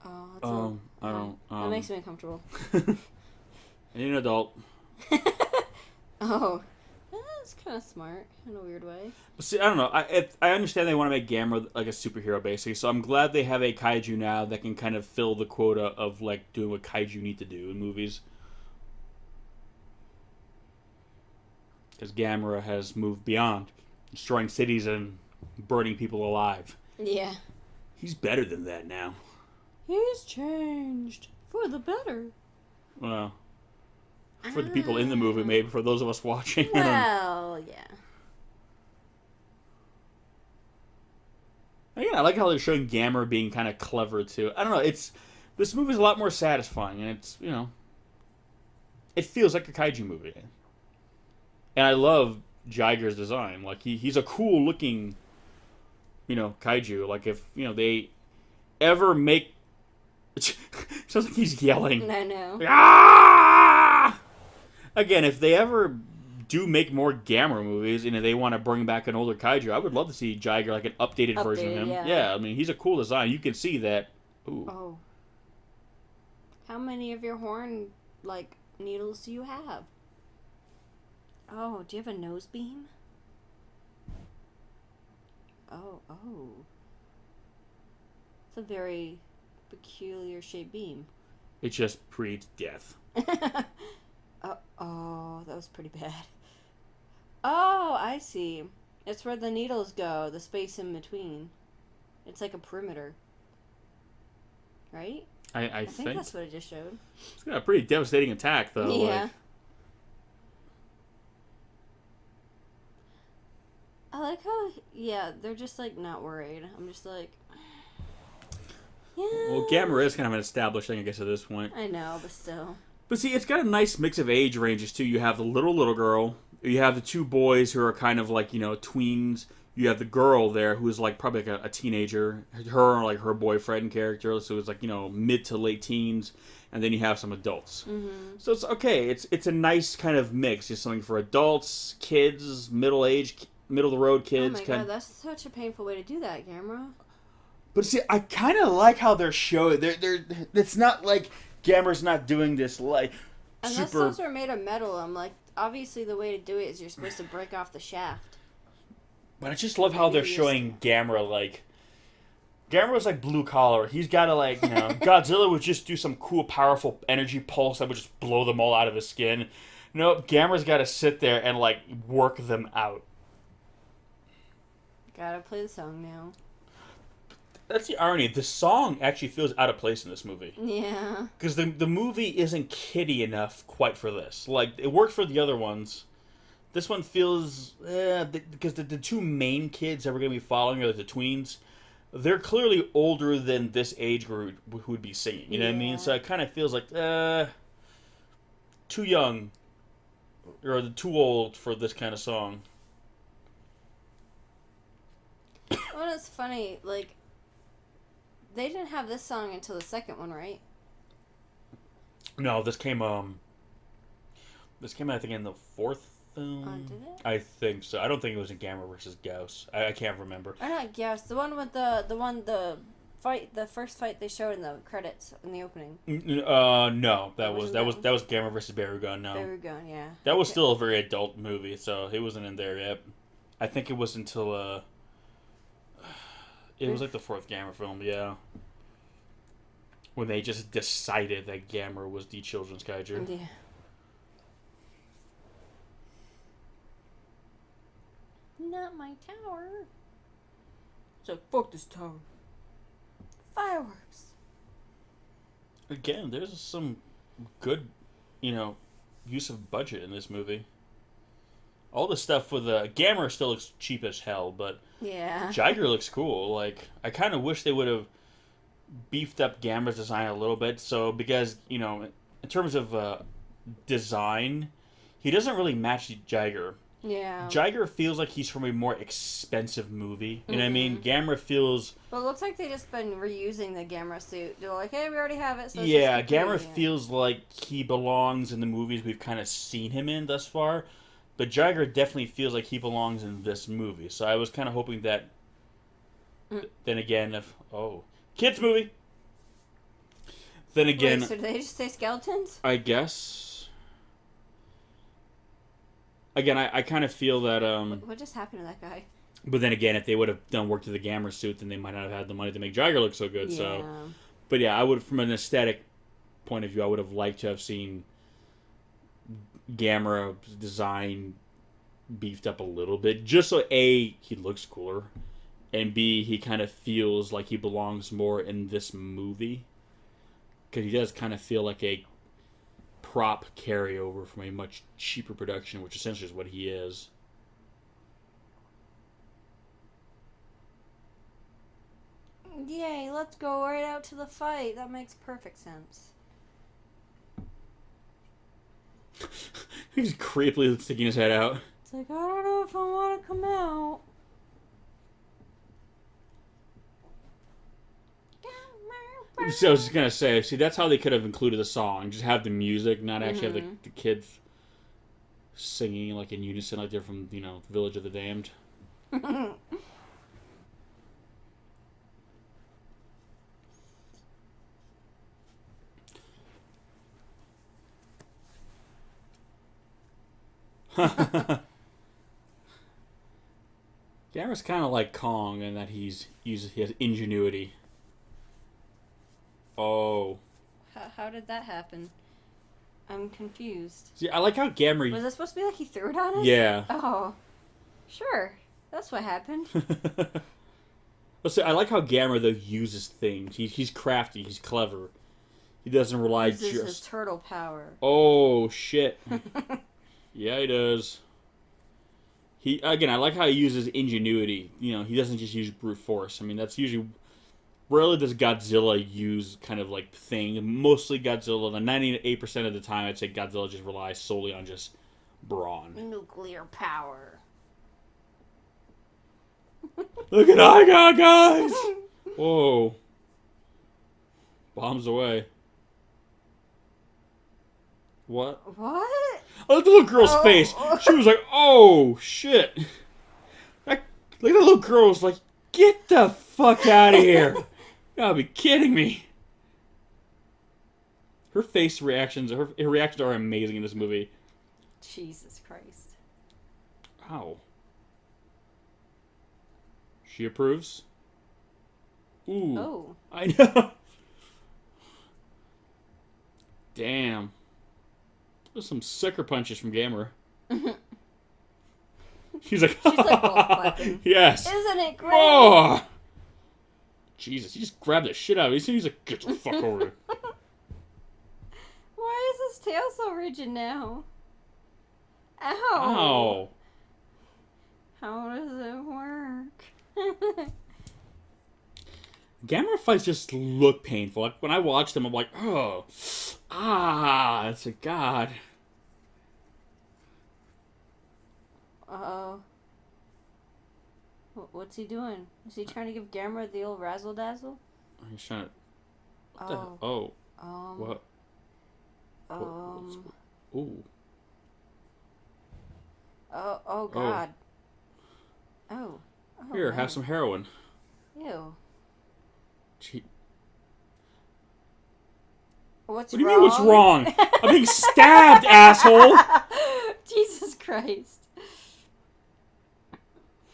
Oh, that's I don't... that makes me uncomfortable. You're an adult. Oh. That's kind of smart in a weird way. But see, I don't know. I understand they want to make Gamera like a superhero, basically. So I'm glad they have a kaiju now that can kind of fill the quota of like doing what kaiju need to do in movies. Because Gamera has moved beyond destroying cities and burning people alive. Yeah. He's better than that now. He's changed for the better. Well, for the people in the movie, maybe for those of us watching. Well, yeah. Again, I like how they're showing Gamera being kind of clever too. I don't know. This movie's a lot more satisfying, and it's it feels like a kaiju movie. And I love Jiger's design. Like he's a cool looking, kaiju. Like if they ever make, sounds like he's yelling. I know. Ah! Again, if they ever do make more Gamera movies and they want to bring back an older kaiju, I would love to see Jiger, like an updated version of him. Yeah. I mean, he's a cool design. You can see that. Ooh. Oh. How many of your horn, needles do you have? Oh, do you have a nose beam? Oh. It's a very peculiar shaped beam. It just breeds death. Oh, that was pretty bad. Oh, I see. It's where the needles go, the space in between. It's like a perimeter. Right? I think that's what it just showed. It's got a pretty devastating attack, though. Yeah. I like how, they're just, not worried. I'm just like, yeah. Well, Gamera is kind of an established thing, I guess, at this point. I know, but still. But see, it's got a nice mix of age ranges, too. You have the little girl. You have the two boys who are kind of tweens. You have the girl there who's probably a teenager. Her boyfriend character. So it's mid to late teens. And then you have some adults. Mm-hmm. So it's okay. It's a nice kind of mix. It's something for adults, kids, middle of the road kids. Oh my god, that's such a painful way to do that, Gamera. But see, I kind of like how they're showing. It's not like Gamera's not doing this Unless those are made of metal, I'm like, obviously the way to do it is you're supposed to break off the shaft. But I just love how they're showing Gamera Gamera's blue collar. He's got to Godzilla would just do some cool, powerful energy pulse that would just blow them all out of his skin. Nope, Gamera's got to sit there and work them out. Gotta play the song now. That's the irony. The song actually feels out of place in this movie. Yeah. Because the movie isn't kiddie enough quite for this. It worked for the other ones. This one feels... because the two main kids that we're going to be following are the tweens. They're clearly older than this age group who would be singing. You know what I mean? So it kind of feels like... too young. Or too old for this kind of song. Well, it's funny, they didn't have this song until the second one, right? No, this came I think, in the fourth film. Did it? I think so. I don't think it was in Gamera versus Gauss. I can't remember. Or not Gauss, the one with the first fight they showed in the credits, in the opening. No, that was Gamera versus Barugun. No, Barugun, yeah. That was still a very adult movie, so it wasn't in there yet. I think it was until it was the fourth Gamera film, yeah. When they just decided that Gamera was the children's kaiju. Yeah. Not my tower. So fuck this tower. Fireworks. Again, there's some good, use of budget in this movie. All the stuff with Gamera still looks cheap as hell, but yeah, Jiger looks cool. I kind of wish they would have beefed up Gamera's design a little bit. So because in terms of design, he doesn't really match Jiger. Yeah. Jiger feels like he's from a more expensive movie. You know what I mean? Gamera feels... But it looks like they just been reusing the Gamera suit. They're like, hey, we already have it. So yeah, Gamera feels like he belongs in the movies we've kind of seen him in thus far. But Jiger definitely feels like he belongs in this movie. So I was kind of hoping that... Then again, if... Oh. Kids movie! Then again... Wait, so did they just say skeletons? I guess... Again, I kind of feel that... What just happened to that guy? But then again, if they would have done work to the Gamera suit, then they might not have had the money to make Jiger look so good. Yeah. So, but yeah, I would, from an aesthetic point of view, I would have liked to have seen Gamera design beefed up a little bit, just so A, he looks cooler, and B, he kind of feels like he belongs more in this movie, because he does kind of feel like a prop carryover from a much cheaper production, which essentially is what he is. Yay, let's go right out to the fight. That makes perfect sense. He's creepily sticking his head out. It's like, I don't know if I want to come out. So I was just gonna say, see, that's how they could have included the song. Just have the music, not actually have the kids singing like in unison, like they're from, Village of the Damned. Gamera's kind of like Kong in that he has ingenuity. Oh. How did that happen? I'm confused. See, I like how Gamera... Was it supposed to be like he threw it on us? Yeah. Oh. Sure. That's what happened. Let's say, I like how Gamera, though, uses things. He's crafty. He's clever. He doesn't rely This is his turtle power. Oh, shit. Yeah, he does. I like how he uses ingenuity. He doesn't just use brute force. I mean, that's usually... Rarely does Godzilla use kind of like thing. Mostly Godzilla, the 98% of the time, I'd say Godzilla just relies solely on just brawn. Nuclear power. Look at Jiger, guys! Whoa. Bombs away. What? What? Oh, look at the little girl's face. She was like, oh, shit. Look at the little girl was like, get the fuck out of here. You gotta be kidding me. Her face reactions, her reactions are amazing in this movie. Jesus Christ. Ow. She approves. Ooh. Oh. I know. Damn. There's some sucker punches from Gamera. She's like wolf clapping. Yes. Isn't it great? Oh! Jesus, he just grabbed the shit out of him. He's like, get the fuck over here. Why is his tail so rigid now? Ow. Ow. How does it work? Gamera fights just look painful. Like, when I watch them, I'm like, oh. Ah, that's a god. Uh-oh. What's he doing? Is he trying to give Gamera the old razzle-dazzle? He's trying to... What the hell? Oh. What? Ooh. Oh, God. Oh. Here, man. have some heroin. Ew. Gee. What's What do you wrong? mean, what's wrong? I'm being stabbed, asshole! Jesus Christ.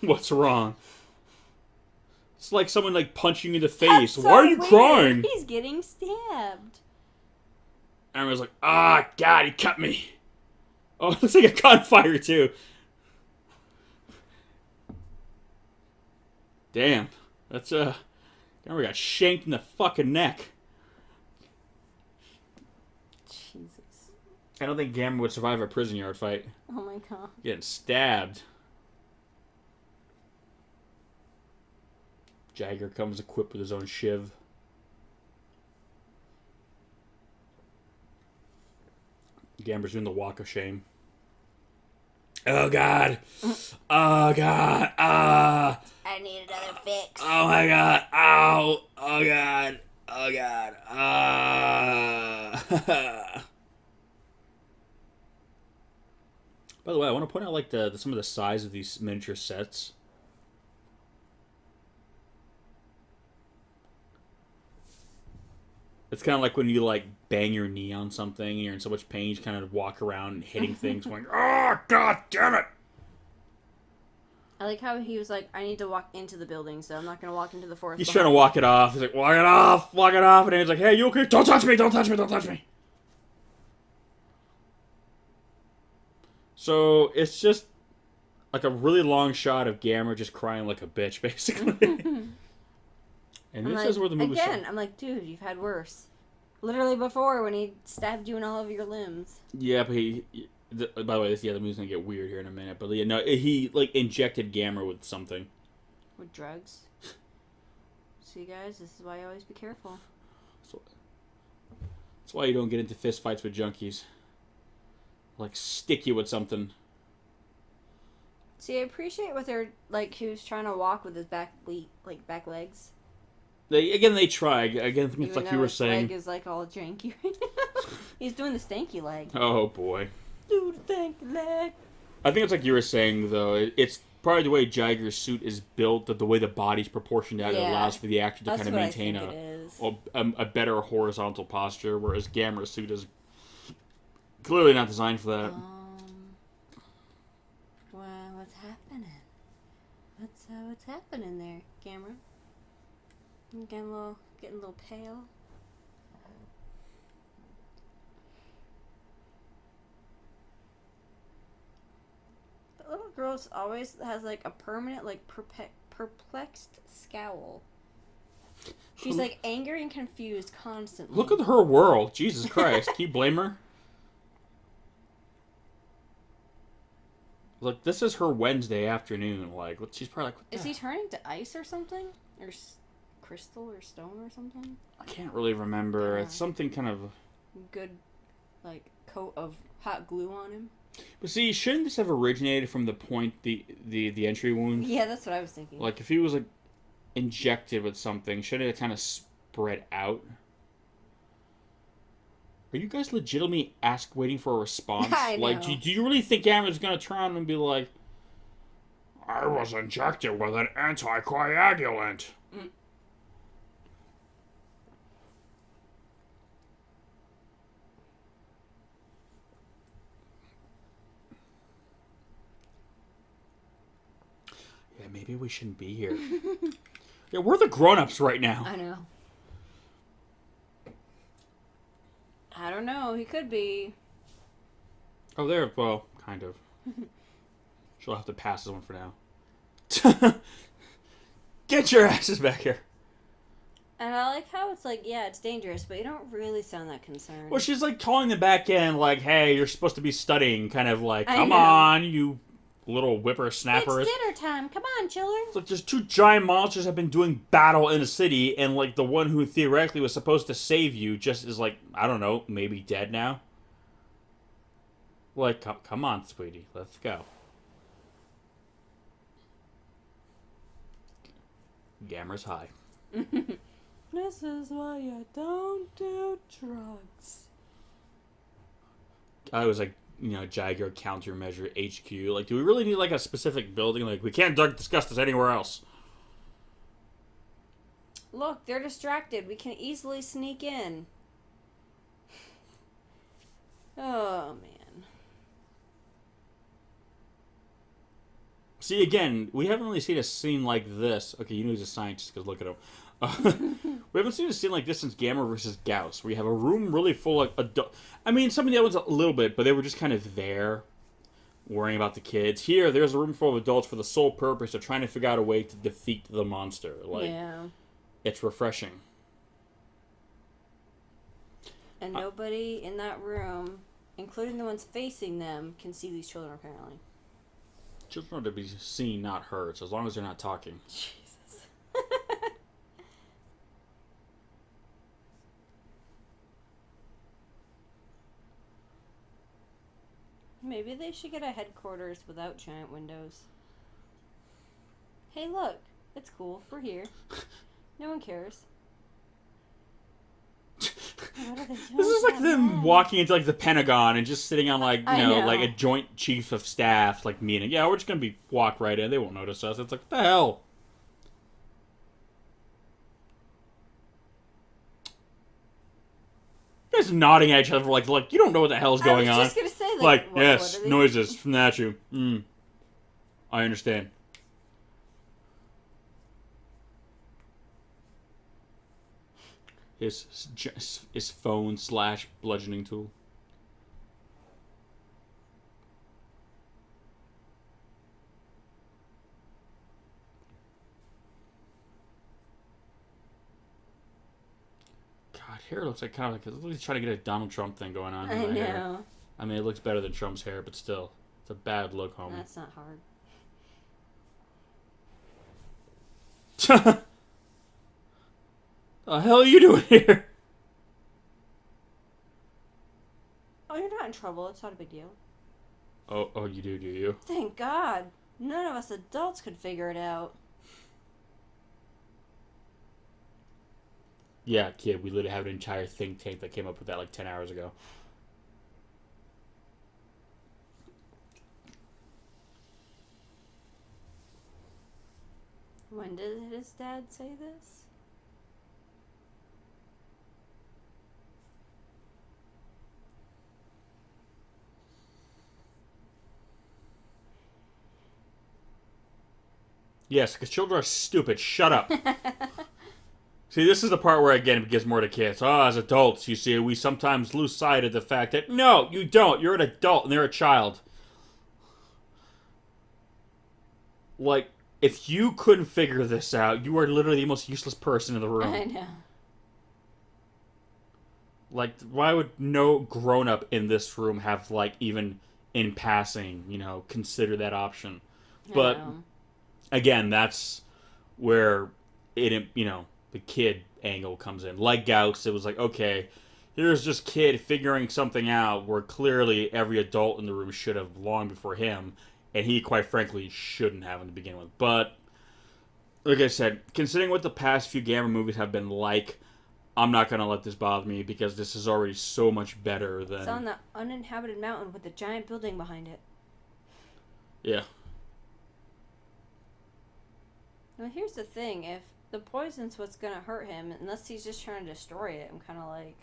What's wrong? It's like someone, like, punching you in the face. That's so Why are you weird. crying? He's getting stabbed. And I was like, ah, God, he cut me. Oh, it looks like a gunfire, too. Damn. That's, Gamera got shanked in the fucking neck. Jesus. I don't think Gamera would survive a prison yard fight. Oh my God. Getting stabbed. Jiger comes equipped with his own shiv. Gamera's doing the walk of shame. Oh god. Oh god. Ah. I need another fix. Oh my god. Ow. Oh god. Oh god. Ah. By the way, I want to point out like some of the size of these miniature sets. It's kind of like when you like bang your knee on something and you're in so much pain, you just kind of walk around hitting things, going, "Oh god damn it!" I like how he was like, I need to walk into the building, so I'm not going to walk into the forest. He's trying to walk it off. He's like, "Walk it off, walk it off," and then he's like, "Hey, you okay? Don't touch me! Don't touch me! Don't touch me!" So it's just like a really long shot of Gamera just crying like a bitch, basically. And this is where the movie again. I'm like, dude, you've had worse. Literally before when he stabbed you in all of your limbs. Yeah, but by the way, the movie's gonna get weird here in a minute. But yeah, no, he like injected Gamera with something. With drugs. See, guys, this is why you always be careful. That's why you don't get into fist fights with junkies. Like stick you with something. See, I appreciate what they're like. He was trying to walk with his back legs. They try. Again, it's like you were saying. His leg is like all janky. He's doing the stanky leg. Oh boy. Do the stanky leg. I think it's like you were saying though. It's probably the way Jiger's suit is built, that the way the body's proportioned out, it allows for the actor to kind of maintain a better horizontal posture, whereas Gamera's suit is clearly not designed for that. Well, what's happening? What's happening there, Gamera? I'm getting a little pale. The little girl always has like a permanent, like perplexed scowl. She's like angry and confused constantly. Look at her world, Jesus Christ! Can you blame her? Look, this is her Wednesday afternoon. Like, she's probably like, is he turning to ice or something, or crystal or stone or something? I can't really remember. Yeah. It's something kind of good, like coat of hot glue on him. But see, shouldn't this have originated from the point the entry wound? Yeah, that's what I was thinking. Like, if he was like injected with something, shouldn't it kind of spread out? Are you guys legitimately waiting for a response? I know. Like, do you really think Gamera's gonna turn and be like, "I was injected with an anticoagulant"? Yeah, maybe we shouldn't be here. Yeah, we're the grown-ups right now. I know. I don't know. He could be. Oh, there. Well, kind of. She'll have to pass this one for now. Get your asses back here. And I like how it's like, yeah, it's dangerous, but you don't really sound that concerned. Well, she's like calling them back in, like, "Hey, you're supposed to be studying." Kind of like, "Come on, you little whippersnappers. It's dinner time. Come on, children." It's like there's two giant monsters have been doing battle in a city, and like the one who theoretically was supposed to save you just is like, I don't know, maybe dead now. Like, come on, sweetie, let's go. Gamera's high. This is why I don't do drugs. I was like, Jiger countermeasure HQ. Like, do we really need like a specific building? Like, we can't discuss this anywhere else. Look, they're distracted. We can easily sneak in. Oh, man. See, again, we haven't really seen a scene like this. Okay, you know he's a scientist because look at him. We haven't seen a scene like this since Gamera versus Gauss, where you have a room really full of adult. I mean, some of the other ones a little bit, but they were just kind of there, worrying about the kids. Here, there's a room full of adults for the sole purpose of trying to figure out a way to defeat the monster. Like, yeah. It's refreshing. And nobody in that room, including the ones facing them, can see these children, apparently. Children are to be seen, not heard, so as long as they're not talking. Jesus. Maybe they should get a headquarters without giant windows. Hey, look. It's cool. We're here. No one cares. What are they doing? This is like them walking into like the Pentagon and just sitting on like, you know, like a joint chief of staff like meeting. Yeah, we're just gonna walk right in. They won't notice us. It's like, what the hell? You guys nodding at each other like you don't know what the hell's going on. I was just gonna say like what, yes, noises from that you. I understand. His phone / bludgeoning tool. God, hair looks like kind of like he's trying to get a Donald Trump thing going on. I know. Hair. I mean, it looks better than Trump's hair, but still, it's a bad look, homie. That's not hard. The hell are you doing here? Oh, you're not in trouble. It's not a big deal. Oh, you do you? Thank God. None of us adults could figure it out. Yeah, kid, we literally have an entire think tank that came up with that like 10 hours ago. When did his dad say this? Yes, because children are stupid. Shut up. See, this is the part where, again, it gives more to kids. Oh, as adults, you see, we sometimes lose sight of the fact that, no, you don't. You're an adult and they're a child. Like, if you couldn't figure this out, you are literally the most useless person in the room. I know. Like, why would no grown-up in this room have, like, even in passing, you know, consider that option? But, again, that's where it, you know, the kid angle comes in. Like Gauss, it was like, okay, here's this kid figuring something out where clearly every adult in the room should have long before him, and he, quite frankly, shouldn't have to begin with. But, like I said, considering what the past few Gamera movies have been like, I'm not going to let this bother me because this is already so much better than... It's on the uninhabited mountain with a giant building behind it. Yeah. Well, here's the thing. If the poison's what's going to hurt him, unless he's just trying to destroy it, I'm kind of like,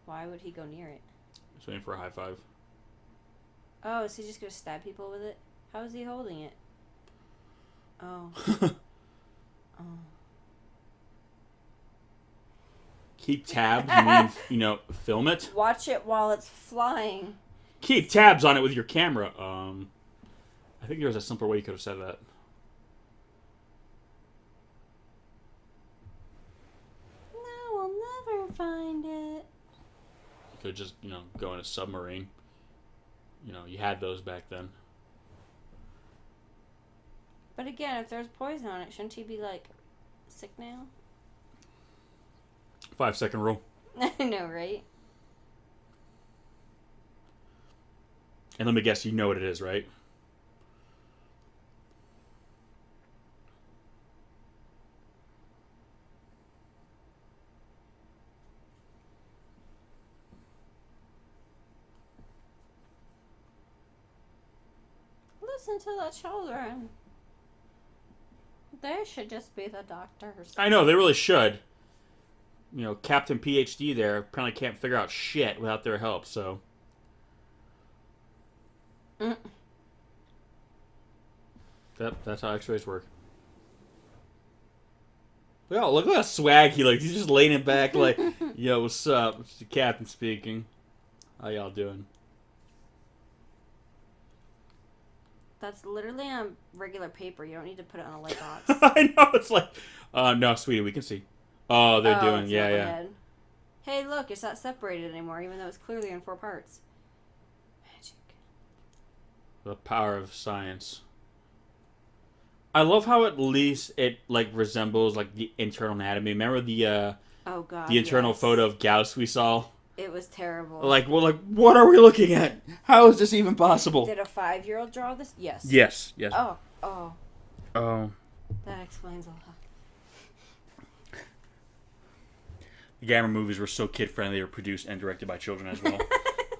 why would he go near it? Just waiting for a high five. Oh, is he just going to stab people with it? How is he holding it? Oh. Oh. Keep tabs, you mean, you know, film it? Watch it while it's flying. Keep tabs on it with your camera. I think there was a simpler way you could have said that. No, we'll never find it. You could just, you know, go in a submarine. You know, you had those back then. But again, if there's poison on it, shouldn't he be, like, sick now? 5-second rule. I know, right? And let me guess, you know what it is, right? Listen to the children. They should just be the doctors. I know, they really should. You know, Captain PhD there apparently can't figure out shit without their help, so... Yep, that's how x-rays work. Oh, look at that swag he looks. He's just laying it back like, yo, what's up? It's the captain speaking. How y'all doing? That's literally on regular paper. You don't need to put it on a light box. I know, it's like, no, sweetie, we can see. Oh, they're doing, yeah. Head. Hey, look, it's not separated anymore, even though it's clearly in 4 parts. Magic. The power of science. I love how at least it, like, resembles, like, the internal anatomy. Remember the, oh, God, the internal photo of Gauss we saw? It was terrible. Like, well, like, what are we looking at? How is this even possible? Did a 5-year-old draw this? Yes. Yes. Oh. Oh. That explains a lot. The Gamera movies were so kid-friendly, they were produced and directed by children as well.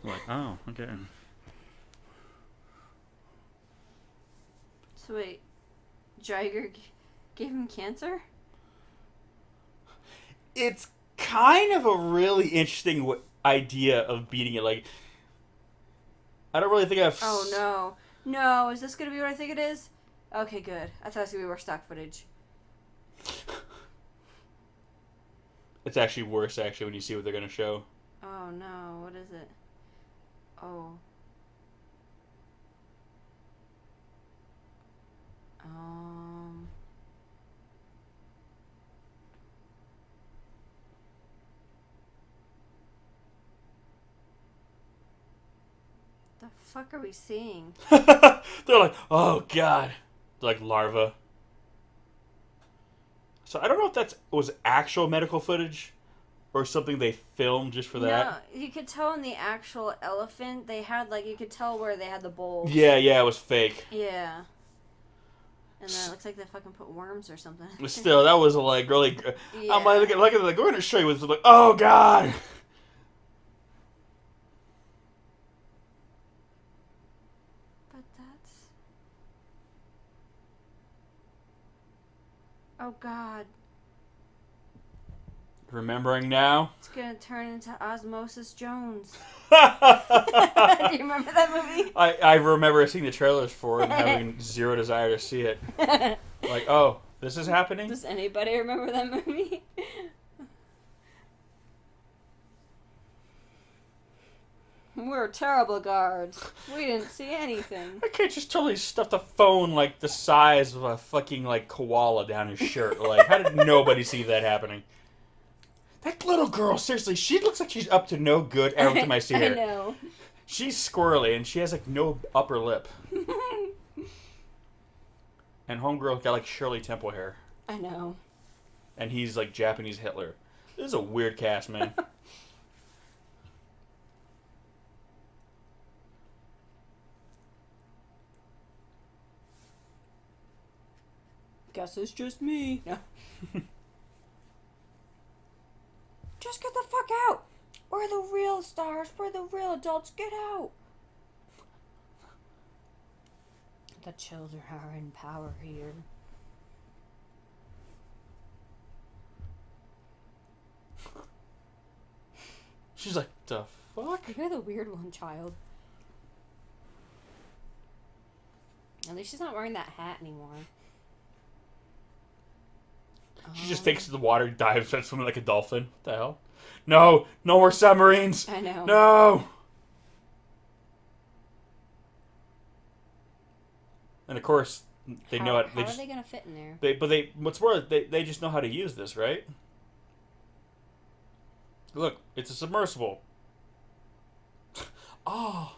Like, oh, okay. So wait, Jiger gave him cancer? It's kind of a really interesting idea of beating it. Like, I don't really think I've... Oh, no. No, is this going to be what I think it is? Okay, good. I thought it was going to be more stock footage. It's actually worse, when you see what they're going to show. Oh, no. What is it? Oh. The fuck are we seeing? They're like, oh, God. They're like larvae. So I don't know if that was actual medical footage or something they filmed just for that. No, you could tell in the actual elephant, they had, like, you could tell where they had the bowl. Yeah, it was fake. Yeah. And then it looks like they fucking put worms or something. But still, that was, like, really... Yeah. I'm like, look at like, we're going to show you what's like, oh, God! But that's... Oh, God. Remembering now? It's gonna turn into Osmosis Jones. Do I you remember that movie? remember seeing the trailers for it and having zero desire to see it. Like, oh, this is happening? Does anybody remember that movie? We're terrible guards. We didn't see anything. I can't just totally stuff the phone like the size of a fucking like koala down his shirt. Like, how did nobody see that happening? That little girl, seriously, she looks like she's up to no good every time I see her. I know. She's squirrely and she has like no upper lip. And homegirl got like Shirley Temple hair. I know. And he's like Japanese Hitler. This is a weird cast, man. Guess it's just me. No. Just get the fuck out. We're the real stars. We're the real adults. Get out. The children are in power here. She's like, the fuck? You're the weird one, child. At least she's not wearing that hat anymore. She just takes to the water, dives, starts swimming like a dolphin. What the hell? No! No more submarines! I know. No! And of course, they know it. How are they gonna fit in there? What's more, they just know how to use this, right? Look, it's a submersible. Oh!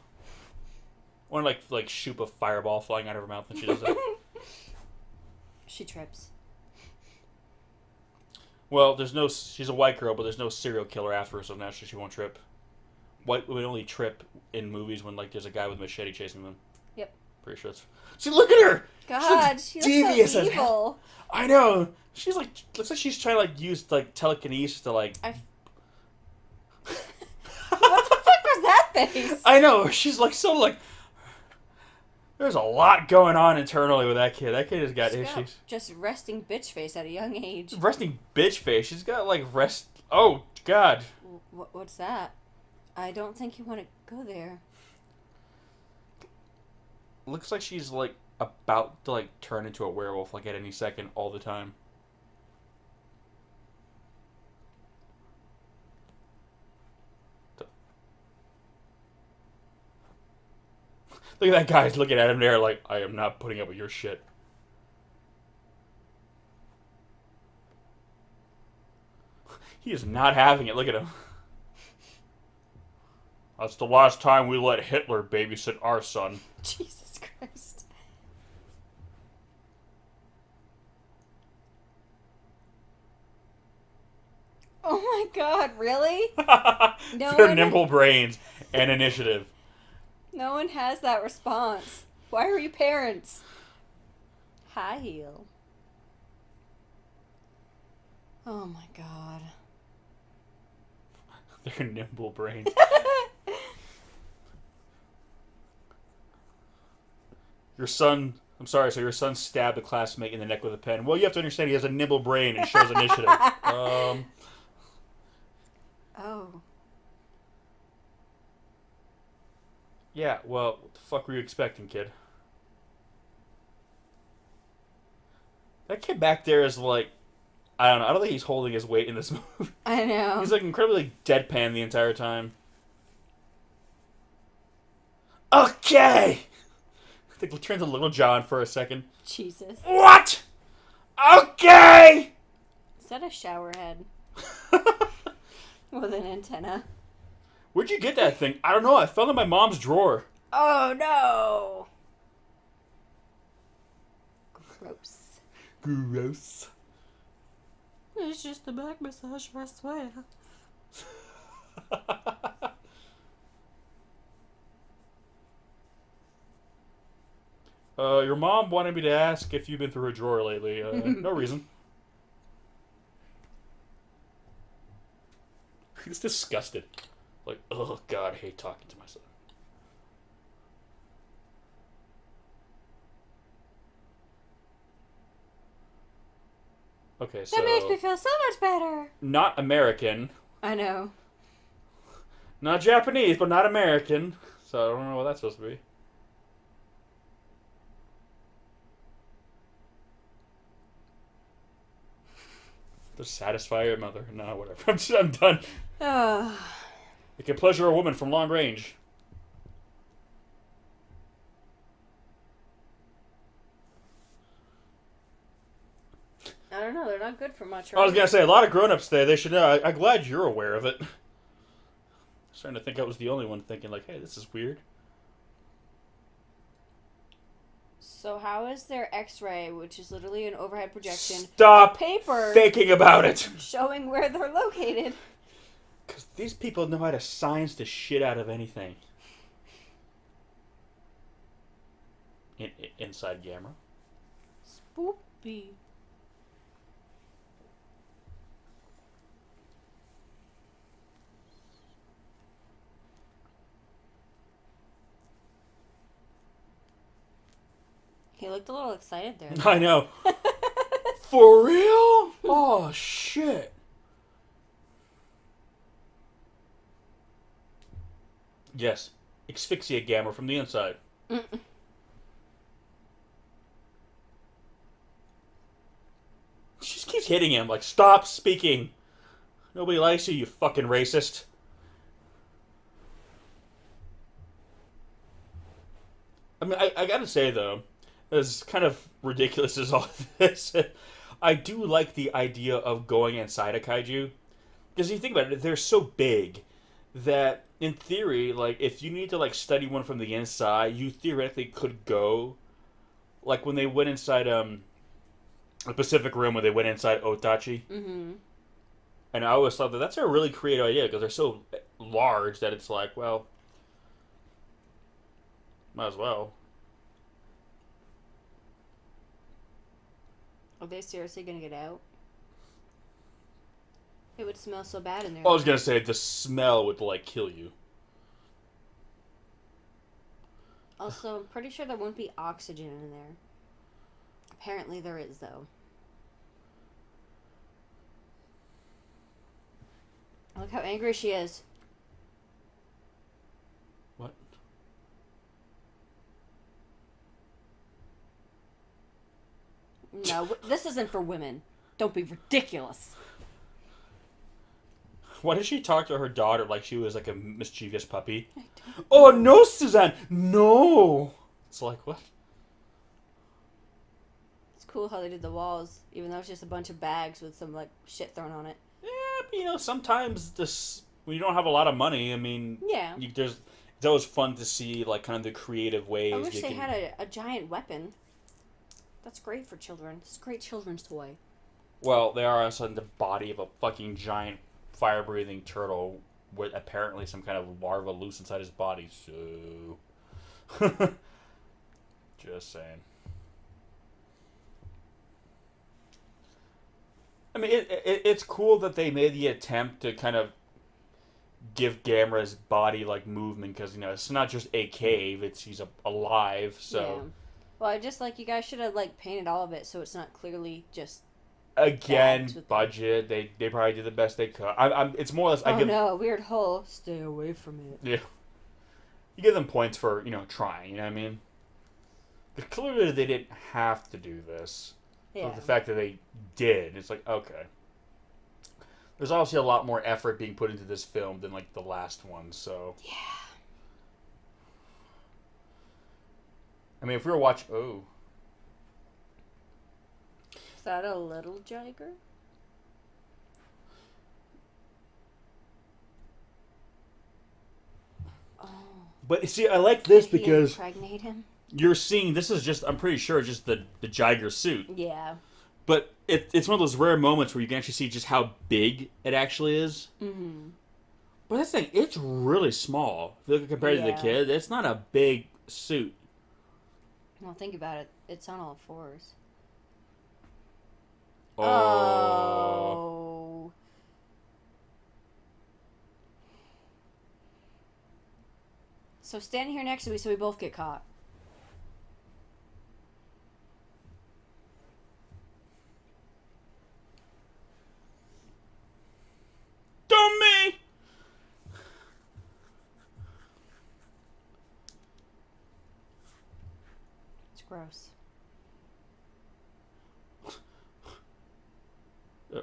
Or like shoot a fireball flying out of her mouth when she does that. She trips. Well, she's a white girl, but there's no serial killer after her, so naturally she won't trip. White would only trip in movies when like there's a guy with a machete chasing them. Yep. Pretty sure it's... See, look at her! God, she looks devious so as evil. hell. I know! She's like, looks like she's trying to like use like telekinesis to like... What the fuck was that face? I know, she's like so like... There's a lot going on internally with that kid. That kid has got issues. Just resting bitch face at a young age. Resting bitch face. She's got like rest... Oh, God. What's that? I don't think you want to go there. Looks like she's like about to like turn into a werewolf like at any second all the time. Look at that guy looking at him there like, I am not putting up with your shit. He is not having it. Look at him. That's the last time we let Hitler babysit our son. Jesus Christ. Oh my god, really? Their nimble brains and initiative. No one has that response. Why are you parents? High heel. Oh my god. Their nimble brains. Your son... I'm sorry, so your son stabbed a classmate in the neck with a pen. Well, you have to understand he has a nimble brain and shows initiative. Oh. Yeah, well, what the fuck were you expecting, kid? That kid back there is like... I don't know. I don't think he's holding his weight in this movie. I know. He's like incredibly deadpan the entire time. Okay! I think we'll turn to Little John for a second. Jesus. What? Okay! Is that a shower head? With an antenna. Where'd you get that thing? I don't know. I found it in my mom's drawer. Oh no! Gross. Gross. It's just a back massage, I swear. Your mom wanted me to ask if you've been through her drawer lately. No reason. He's disgusted. Like, oh god, I hate talking to my son. Okay, so... That makes me feel so much better. Not American. I know. Not Japanese, but not American. So I don't know what that's supposed to be. To satisfy your mother. No, whatever. I'm done. It can pleasure a woman from long range. I don't know. They're not good for much. I was gonna say a lot of grown-ups there. They should know. I'm glad you're aware of it. I'm starting to think I was the only one thinking like, "Hey, this is weird." So how is their X-ray, which is literally an overhead projection, Stop paper thinking about it. showing where they're located? Because these people know how to science the shit out of anything. Inside Gamera. Spoopy. He looked a little excited there. I know. For real? Oh, shit. Yes. Asphyxiate Gamera from the inside. Mm-mm. She just keeps hitting him like, stop speaking. Nobody likes you, you fucking racist. I mean, I gotta say, though, as kind of ridiculous as all this, I do like the idea of going inside a kaiju. Because you think about it, they're so big that, in theory, like, if you need to, like, study one from the inside, you theoretically could go. Like, when they went inside, the Pacific Rim, when they went inside Otachi. Mm-hmm. And I always thought that that's a really creative idea, because they're so large that it's like, well, might as well. Are they seriously gonna get out? It would smell so bad in there. I was gonna say, the smell would, like, kill you. Also, I'm pretty sure there won't be oxygen in there. Apparently there is, though. Look how angry she is. What? No, this isn't for women. Don't be ridiculous. Why did she talk to her daughter like she was like a mischievous puppy? Oh, no, Suzanne! No! It's like, what? It's cool how they did the walls, even though it's just a bunch of bags with some, like, shit thrown on it. Yeah, but, you know, sometimes this... When you don't have a lot of money, I mean... Yeah. It's always fun to see, like, kind of the creative ways I wish they can... had a giant weapon. That's great for children. It's a great children's toy. Well, they are also in the body of a fucking giant fire-breathing turtle with apparently some kind of larva loose inside his body. So, just saying. I mean, it's cool that they made the attempt to kind of give Gamera's body like movement because it's not just a cave; he's alive. So, yeah. Well, I just like you guys should have like painted all of it so it's not clearly just. Again, budget. They probably did the best they could. It's more or less. No, weird hole. Stay away from it. Yeah. You give them points for trying. You know what I mean? But clearly they didn't have to do this. Yeah. But the fact that they did, it's like okay. There's obviously a lot more effort being put into this film than like the last one. So. Yeah. I mean, if we were watching, Is that a little Jiger? Oh. But see, I like this because impregnate him? You're seeing this is just, I'm pretty sure, just the Jiger suit. Yeah. But it's one of those rare moments where you can actually see just how big it actually is. Mm-hmm. But that's the thing, it's really small. If you look compared to the kid, it's not a big suit. Well, think about it. It's on all fours. Oh. So stand here next to me so we both get caught. Don't me! It's gross.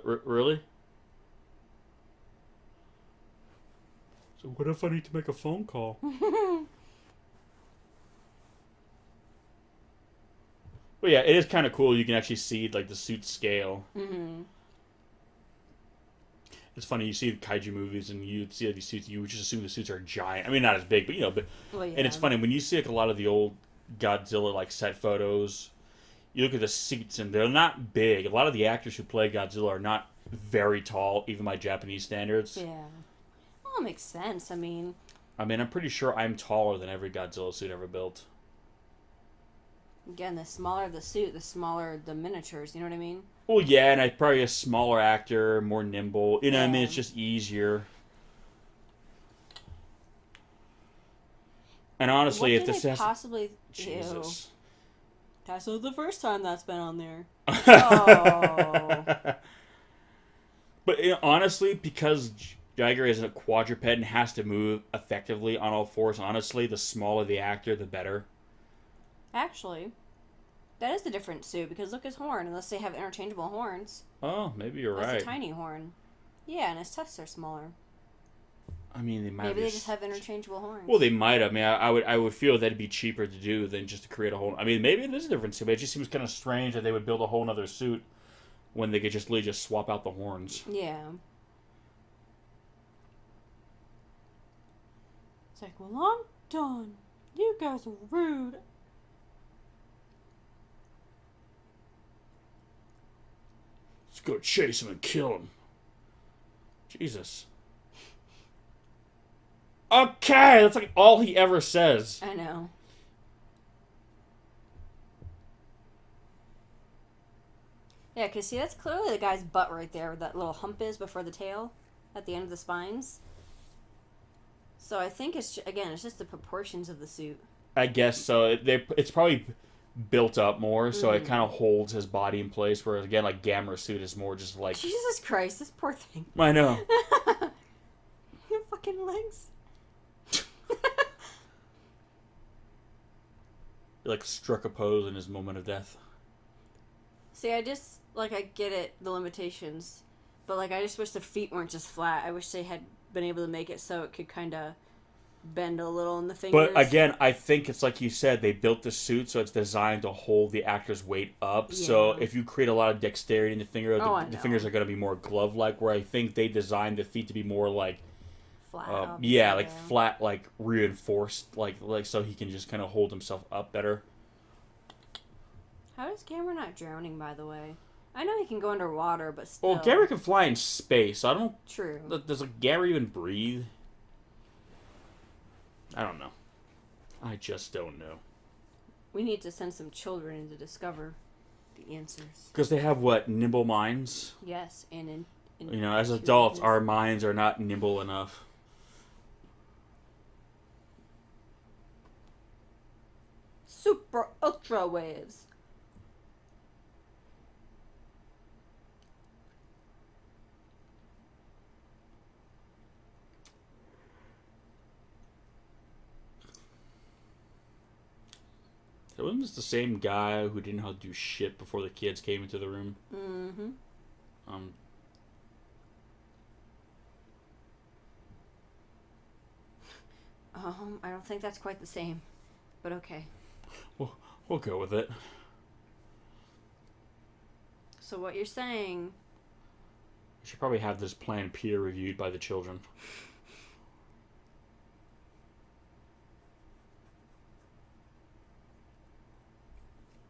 Really? So what if I need to make a phone call? Well, yeah, it is kind of cool. You can actually see like the suit scale. Mm-hmm. It's funny, you see the kaiju movies and you see these suits, you just assume the suits are giant. I mean, not as big, but Well, yeah. And it's funny when you see like a lot of the old Godzilla like set photos. You look at the suits and they're not big. A lot of the actors who play Godzilla are not very tall, even by Japanese standards. Yeah. Well, it makes sense. I mean, I'm pretty sure I'm taller than every Godzilla suit ever built. Again, the smaller the suit, the smaller the miniatures. You know what I mean? Well, yeah, and I'm probably a smaller actor, more nimble. You know what I mean? It's just easier. And honestly, if this has possibly Jesus. That's not the first time that's been on there. Oh. But honestly, because Jiger is a quadruped and has to move effectively on all fours, honestly, the smaller the actor, the better. Actually, that is the different suit because look his horn. Unless they have interchangeable horns. Oh, maybe you're right. That's a tiny horn. Yeah, and his tusks are smaller. I mean, they might. Maybe they just have interchangeable horns. Well, they might have. I mean, I would feel that'd be cheaper to do than just to create a whole. I mean, maybe there's a difference, but it just seems kind of strange that they would build a whole other suit when they could just literally just swap out the horns. Yeah. It's like, well, I'm done. You guys are rude. Let's go chase him and kill him. Jesus. Okay, that's like all he ever says. I know. Yeah, because see, that's clearly the guy's butt right there, where that little hump is before the tail, at the end of the spines. So I think it's just the proportions of the suit. I guess so. It's probably built up more, so it kind of holds his body in place. Whereas again, like Gamera's suit is more just like Jesus Christ, this poor thing. I know. Your fucking legs. He like struck a pose in his moment of death. See, I get it, the limitations, but I just wish the feet weren't just flat. I wish they had been able to make it so it could kind of bend a little in the fingers. But again, I think it's like you said, they built the suit so it's designed to hold the actor's weight up. Yeah. So if you create a lot of dexterity in the finger, the fingers are going to be more glove-like, where I think they designed the feet to be more like flat. Flat, like reinforced, like so he can just kind of hold himself up better. How is Gamera not drowning, by the way? I know he can go underwater, but still. Well, Gamera can fly in space. So I don't. True. Does a Gamera even breathe? I don't know. I just don't know. We need to send some children in to discover the answers. Because they have what, nimble minds? Yes, and in You know, as adults, our minds are not nimble enough. super ultra waves. So wasn't this the same guy who didn't know how to do shit before the kids came into the room? Mm-hmm. I don't think that's quite the same, but okay. We'll go with it. So what you're saying? We should probably have this plan peer reviewed by the children.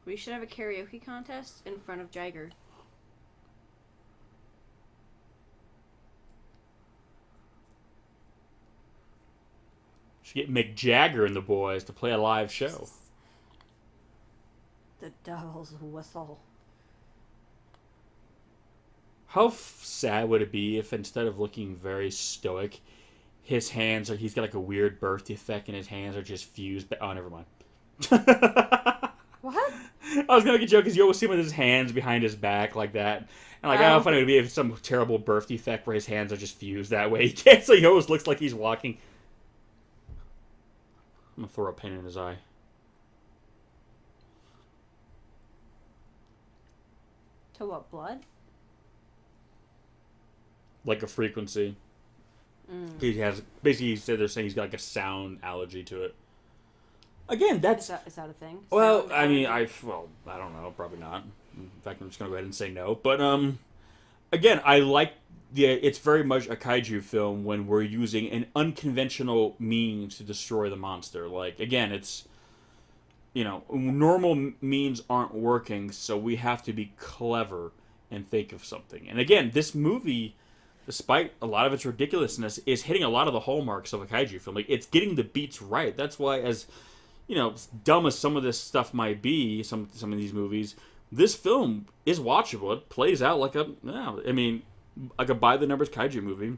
We should have a karaoke contest in front of Jiger. Should get Mick Jagger and the boys to play a live show. The devil's whistle. How sad would it be if instead of looking very stoic, his hands are, he's got like a weird birth defect and his hands are just fused. Oh, never mind. What? I was gonna make a joke because you always see him with his hands behind his back like that. And like, how funny it would be if some terrible birth defect where his hands are just fused that way. He can't, so he always looks like he's walking. I'm gonna throw a pin in his eye. To what, blood? Like a frequency. He has, basically, he said they're saying he's got like a sound allergy to it. Again, that's... Is that a thing? Well, Sound I mean, allergy? I don't know, probably not. In fact, I'm just gonna go ahead and say no. But, again, I like it's very much a kaiju film when we're using an unconventional means to destroy the monster. Like, again, it's, you know, normal means aren't working, so we have to be clever and think of something. And again, this movie, despite a lot of its ridiculousness, is hitting a lot of the hallmarks of a kaiju film. Like, it's getting the beats right. That's why, as, you know, dumb as some of this stuff might be, some of these movies, this film is watchable. It plays out like a, I mean, like a by-the-numbers kaiju movie.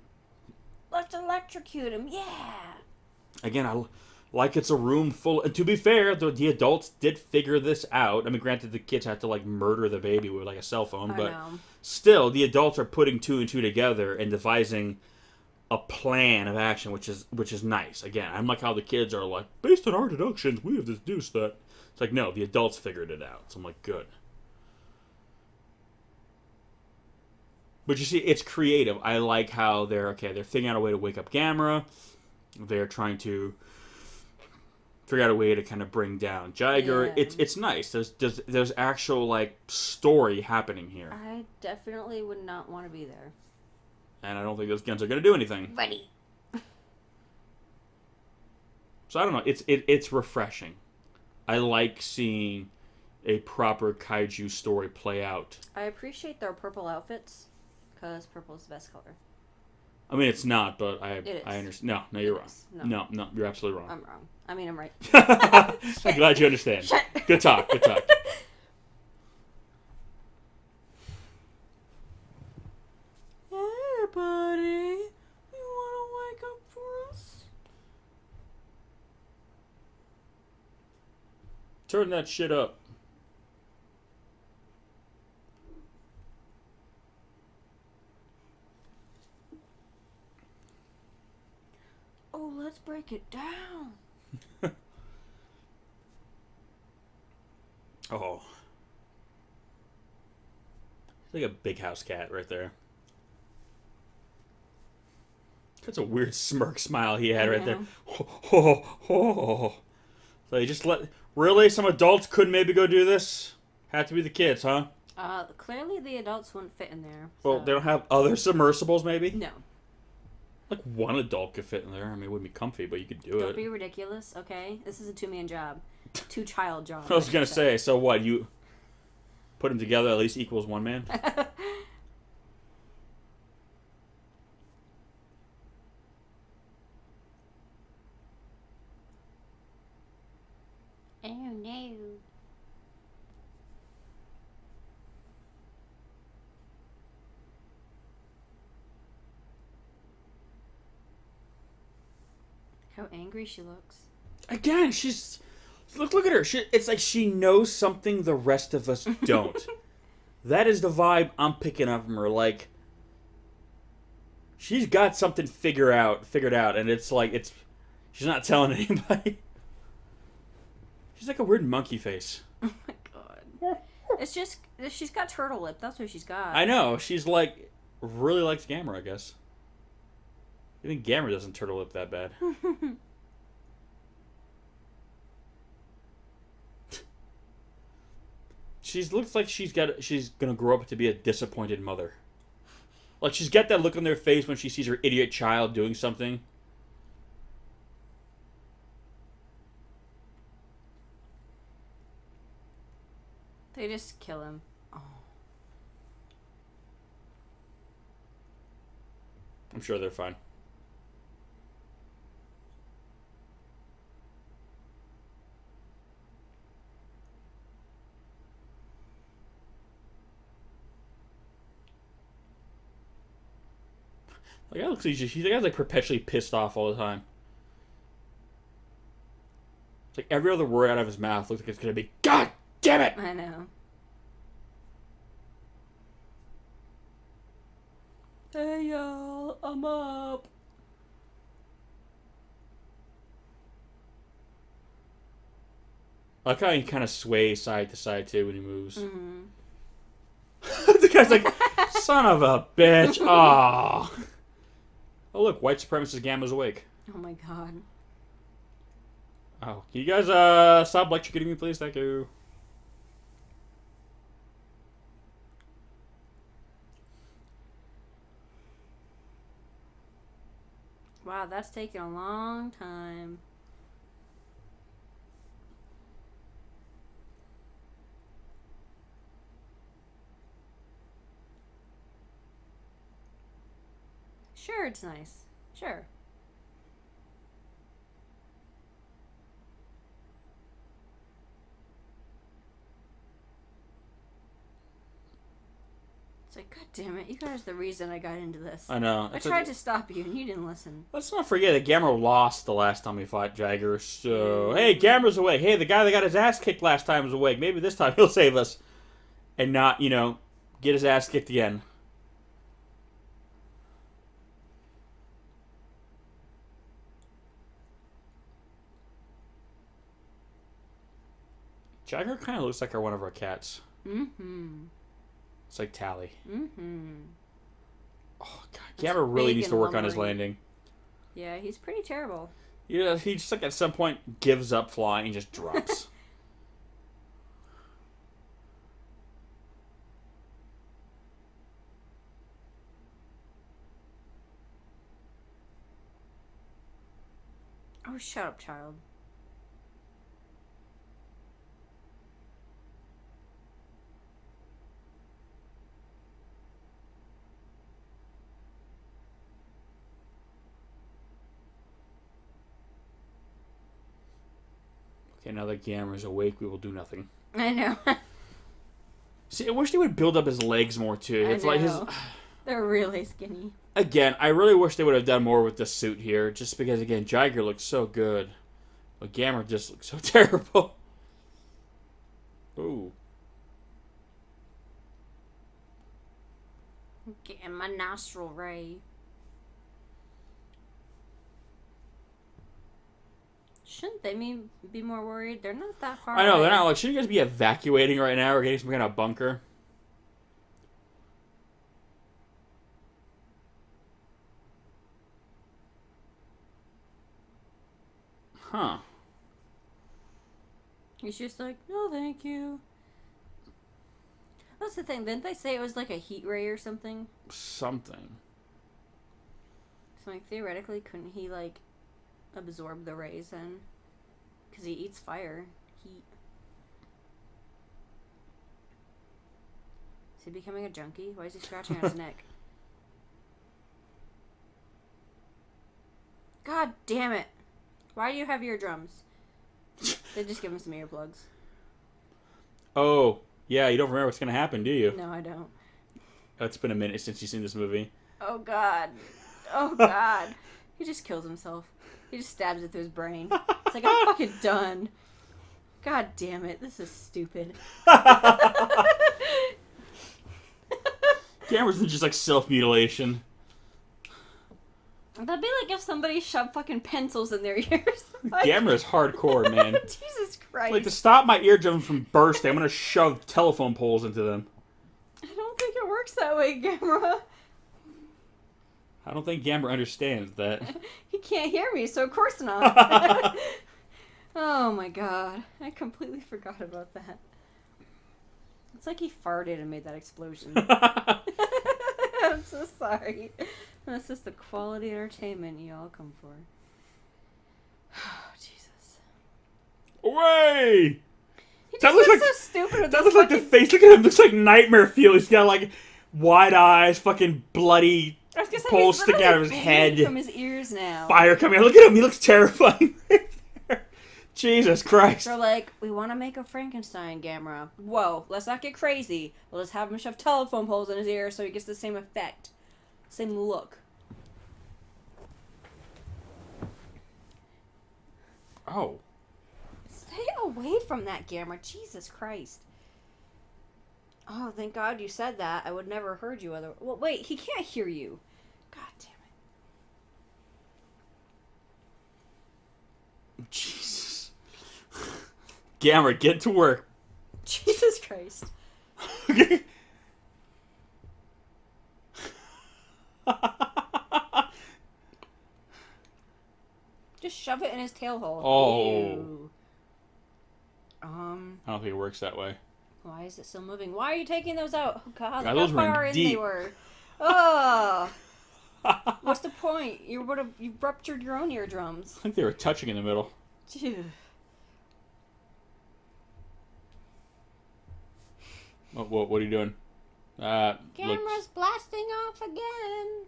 Let's electrocute him, yeah! Again, I like it's a room full... And to be fair, the adults did figure this out. I mean, granted, the kids had to, like, murder the baby with, like, a cell phone. I But know. still, the adults are putting two and two together and devising a plan of action, which is nice. Again, I'm like how the kids are like, based on our deductions, we have deduced that. It's like, no, the adults figured it out. So I'm like, good. But you see, it's creative. I like how they're figuring out a way to wake up Gamera. They're trying to figure out a way to kind of bring down Jiger. Yeah. It's nice. There's actual, like, story happening here. I definitely would not want to be there. And I don't think those guns are going to do anything. Ready. So I don't know. It's refreshing. I like seeing a proper kaiju story play out. I appreciate their purple outfits, because purple is the best color. I mean, it's not, but I It is. understand. No, you're It wrong. is. No, you're absolutely wrong. I'm wrong. I mean, I'm right. I'm glad you understand. Shut. Good talk. Good talk. Hey, buddy. You want to wake up for us? Turn that shit up. Oh, let's break it down. Oh. It's like a big house cat right there. That's a weird smirk smile he had I right there. know. So you just really, some adults could maybe go do this? Had to be the kids, huh? Clearly the adults wouldn't fit in there. Well, so- they don't have other submersibles maybe? No. Like one adult could fit in there. I mean, it wouldn't be comfy, but you could do Don't it. be ridiculous, okay? This is a two-man job. Two-child job. I was gonna say, so what, Put them together at least equals one man. Oh no. How angry she looks. Again, she's... Look at her. It's like she knows something the rest of us don't. That is the vibe I'm picking up from her. Like, she's got something figured out, and it's like, she's not telling anybody. She's like a weird monkey face. Oh my god. It's just, she's got turtle lip. That's what she's got. I know. She's like, really likes Gamera, I guess. I think Gamera doesn't turtle lip that bad. She looks like she's gonna grow up to be a disappointed mother. Like, she's got that look on their face when she sees her idiot child doing something. They just kill him. Oh. I'm sure they're fine. Like, I looks like she's like perpetually pissed off all the time. It's like every other word out of his mouth looks like it's gonna be God damn it! I know. Hey y'all, I'm up. I like how he kind of sways side to side too when he moves. Mm-hmm. The guy's like, son of a bitch! Aww. Oh look, white supremacist Gamma's awake. Oh my god. Oh, can you guys stop electrocuting me, please? Thank you. Wow, that's taking a long time. Sure, it's nice. Sure. It's like, God damn it, you guys are the reason I got into this. I know. I tried to stop you and you didn't listen. Let's not forget that Gamera lost the last time he fought Jiger, so... Hey, Gamera's awake. Hey, the guy that got his ass kicked last time is awake. Maybe this time he'll save us. And not, you know, get his ass kicked again. Jiger kind of looks like one of our cats. Mm-hmm. It's like Tally. Mm-hmm. Oh, God. Gamera really needs to work on his landing. Yeah, he's pretty terrible. Yeah, he just, like, at some point gives up flying and just drops. Oh, shut up, child. Okay, now that Gamera's awake, we will do nothing. I know. See, I wish they would build up his legs more, too. It's like his... They're really skinny. Again, I really wish they would have done more with the suit here, just because, again, Jiger looks so good. But Gamera just looks so terrible. Ooh. Getting my nostril ray. Shouldn't they be more worried? They're not that far I know, away. they're not like, shouldn't you guys be evacuating right now or getting some kind of bunker? Huh. He's just like, no, thank you. That's the thing. Didn't they say it was like a heat ray or something? Something. So, like, theoretically, couldn't he, like, absorb the rays then? Because he eats fire. Heat. he becoming a junkie? Why is he scratching on his neck? God damn it. Why do you have eardrums? They just give him some earplugs. Oh, yeah, you don't remember what's going to happen, do you? No, I don't. It's been a minute since you've seen this movie. Oh, God. Oh, God. He just kills himself. He just stabs it through his brain. It's like, I'm fucking done. God damn it. This is stupid. Cameras are just like self-mutilation. That'd be like if somebody shoved fucking pencils in their ears. Like, Gamera's hardcore, man. Jesus Christ. Like, to stop my eardrums from bursting, I'm going to shove telephone poles into them. I don't think it works that way, Gamera. I don't think Gamera understands that. He can't hear me, so of course not. Oh my god. I completely forgot about that. It's like he farted and made that explosion. I'm so sorry. This is the quality entertainment you all come for. Oh, Jesus. Away! He That just looks looks like- so stupid with That this looks like the fucking... face. Look at him. Looks like Nightmare Fuel. He's got like wide eyes, fucking bloody I was gonna say, poles he's sticking out of his literally head. bleeding from his ears now. Fire coming out. Look at him. He looks terrifying right there. Jesus Christ. They're like, we want to make a Frankenstein, Gamera. Whoa, let's not get crazy. We'll just have him shove telephone poles in his ear so he gets the same effect. Same look. Oh. Stay away from that, Gamera. Jesus Christ. Oh, thank God you said that. I would never have heard you otherwise. Well, wait, he can't hear you. God damn it. Jesus. Gamera, get to work. Jesus Christ. Just shove it in his tail hole. Oh. Ew. I don't think it works that way. Why is it still moving? Why are you taking those out? Oh God, God, look those how were far in deep. they were. Oh, what's the point? You ruptured your own eardrums. I think they were touching in the middle. Phew. What are you doing? Camera's blasting off again.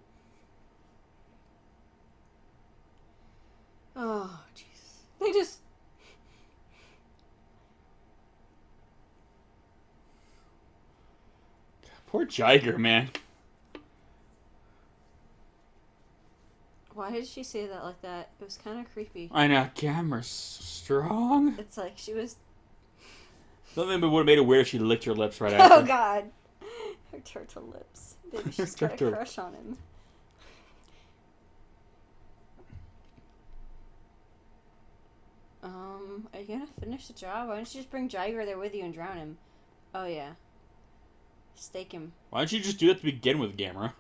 Oh, jeez. They just... Poor Jiger, man. Why did she say that like that? It was kind of creepy. I know, Gamera's strong. It's like she was... Something would have made it weird if she licked her lips right after. Oh, God. Her turtle lips. Maybe she's got a Turtle. crush on him. Are you gonna finish the job? Why don't you just bring Jiger there with you and drown him? Oh, yeah. Stake him. Why don't you just do that to begin with, Gamera?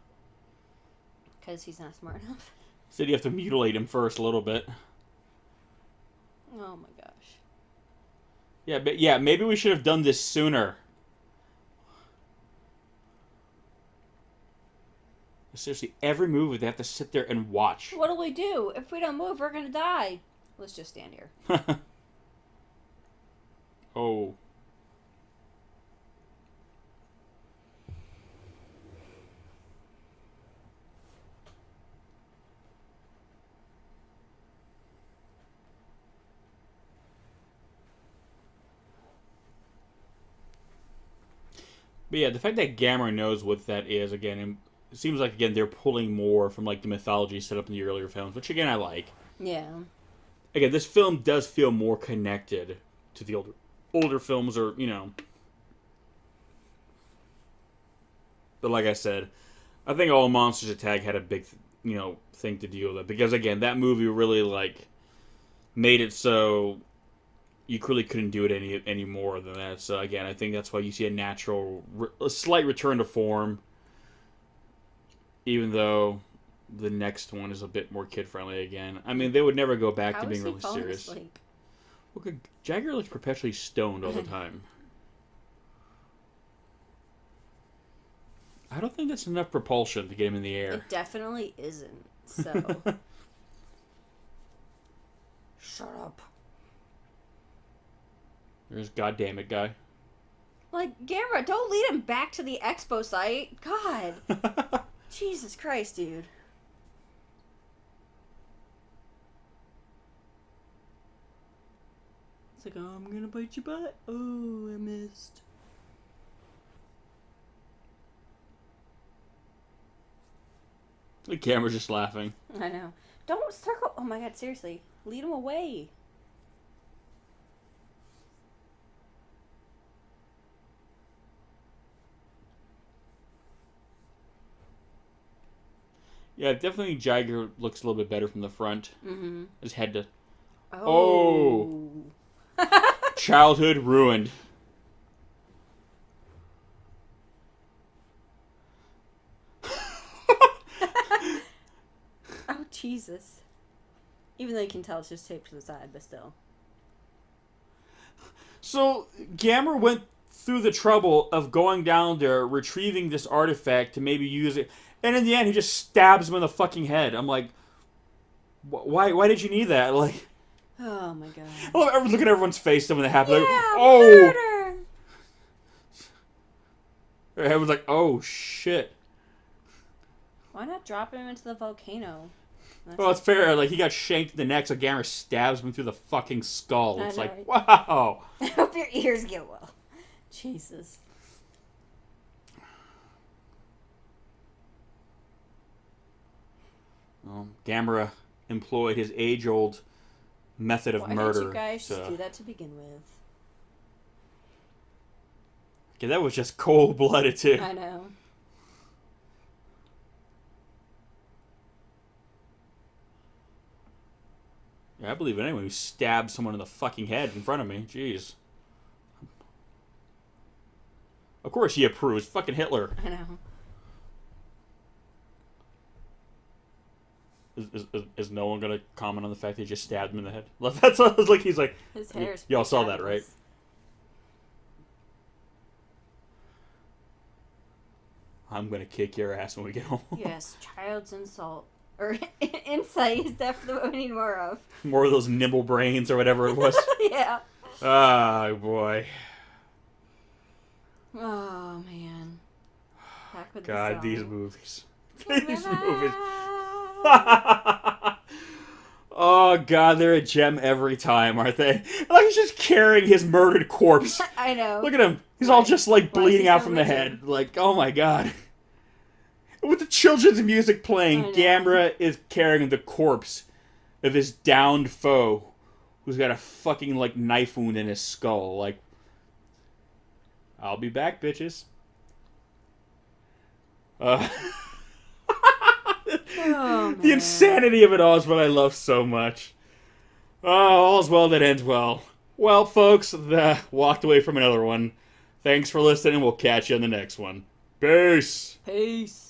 Because he's not smart enough. Said you have to mutilate him first a little bit. Oh, my gosh. Yeah, but yeah, maybe we should have done this sooner. Seriously, every move they have to sit there and watch. What do we do? If we don't move, we're gonna die. Let's just stand here. Oh. But yeah, the fact that Gamera knows what that is, again, it seems like, again, they're pulling more from, like, the mythology set up in the earlier films, which, again, I like. Yeah. Again, this film does feel more connected to the older films, or, you know. But like I said, I think All Monsters Attack had a big, thing to deal with it. Because, again, that movie really, like, made it so you really couldn't do it any more than that. So, again, I think that's why you see a slight return to form. Even though the next one is a bit more kid-friendly again. I mean, they would never go back to being really serious. Asleep? Well, Jiger looks perpetually stoned all the time. I don't think that's enough propulsion to get him in the air. It definitely isn't. So. Shut up. There's goddamn it, guy. Like, Gamera, don't lead him back to the expo site. God. Jesus Christ, dude. It's like, oh, I'm gonna bite your butt. Oh, I missed. The camera's just laughing. I know. Don't circle. Oh my god, seriously. Lead him away. Yeah, definitely Jiger looks a little bit better from the front. Mm-hmm. His head to... Oh. Childhood ruined. Oh, Jesus. Even though you can tell it's just taped to the side, but still. So, Gamera went through the trouble of going down there, retrieving this artifact to maybe use it, and in the end, he just stabs him in the fucking head. I'm like, why did you need that? Like, oh my god. I look at everyone's face when it happened. Yeah, like, oh! murder! Everyone's like, oh shit. Why not drop him into the volcano? Well, it's fair. Like, he got shanked in the neck, so Gamera stabs him through the fucking skull. It's like, right? wow. I hope your ears get well. Jesus. Gamera employed his age-old method of Why murder. didn't you guys just do that to begin with? Yeah, that was just cold-blooded, too. I know. Yeah, I believe anyone who stabs someone in the fucking head in front of me. Jeez. Of course he approves. Fucking Hitler. I know. Is no one gonna comment on the fact that he just stabbed him in the head? That's what I was like. He's like, His hair's y'all saw that, right? I'm gonna kick your ass when we get home. Yes, child's insult. Or insight is definitely what we need more of. More of those nimble brains or whatever it was. Yeah. Oh, boy. Oh, man. Back with God, the these song. movies. These movies. Oh, God, they're a gem every time, aren't they? Like, he's just carrying his murdered corpse. I know. Look at him. He's all just, like, Why is bleeding he out so from the rigid? head. Like, oh, my God. With the children's music playing, I know. Gamera is carrying the corpse of his downed foe who's got a fucking, like, knife wound in his skull. Like, I'll be back, bitches. Oh, The insanity of it all is what I love so much. Oh, all's well that ends well. Well, folks, walked away from another one. Thanks for listening. We'll catch you on the next one. Peace. Peace.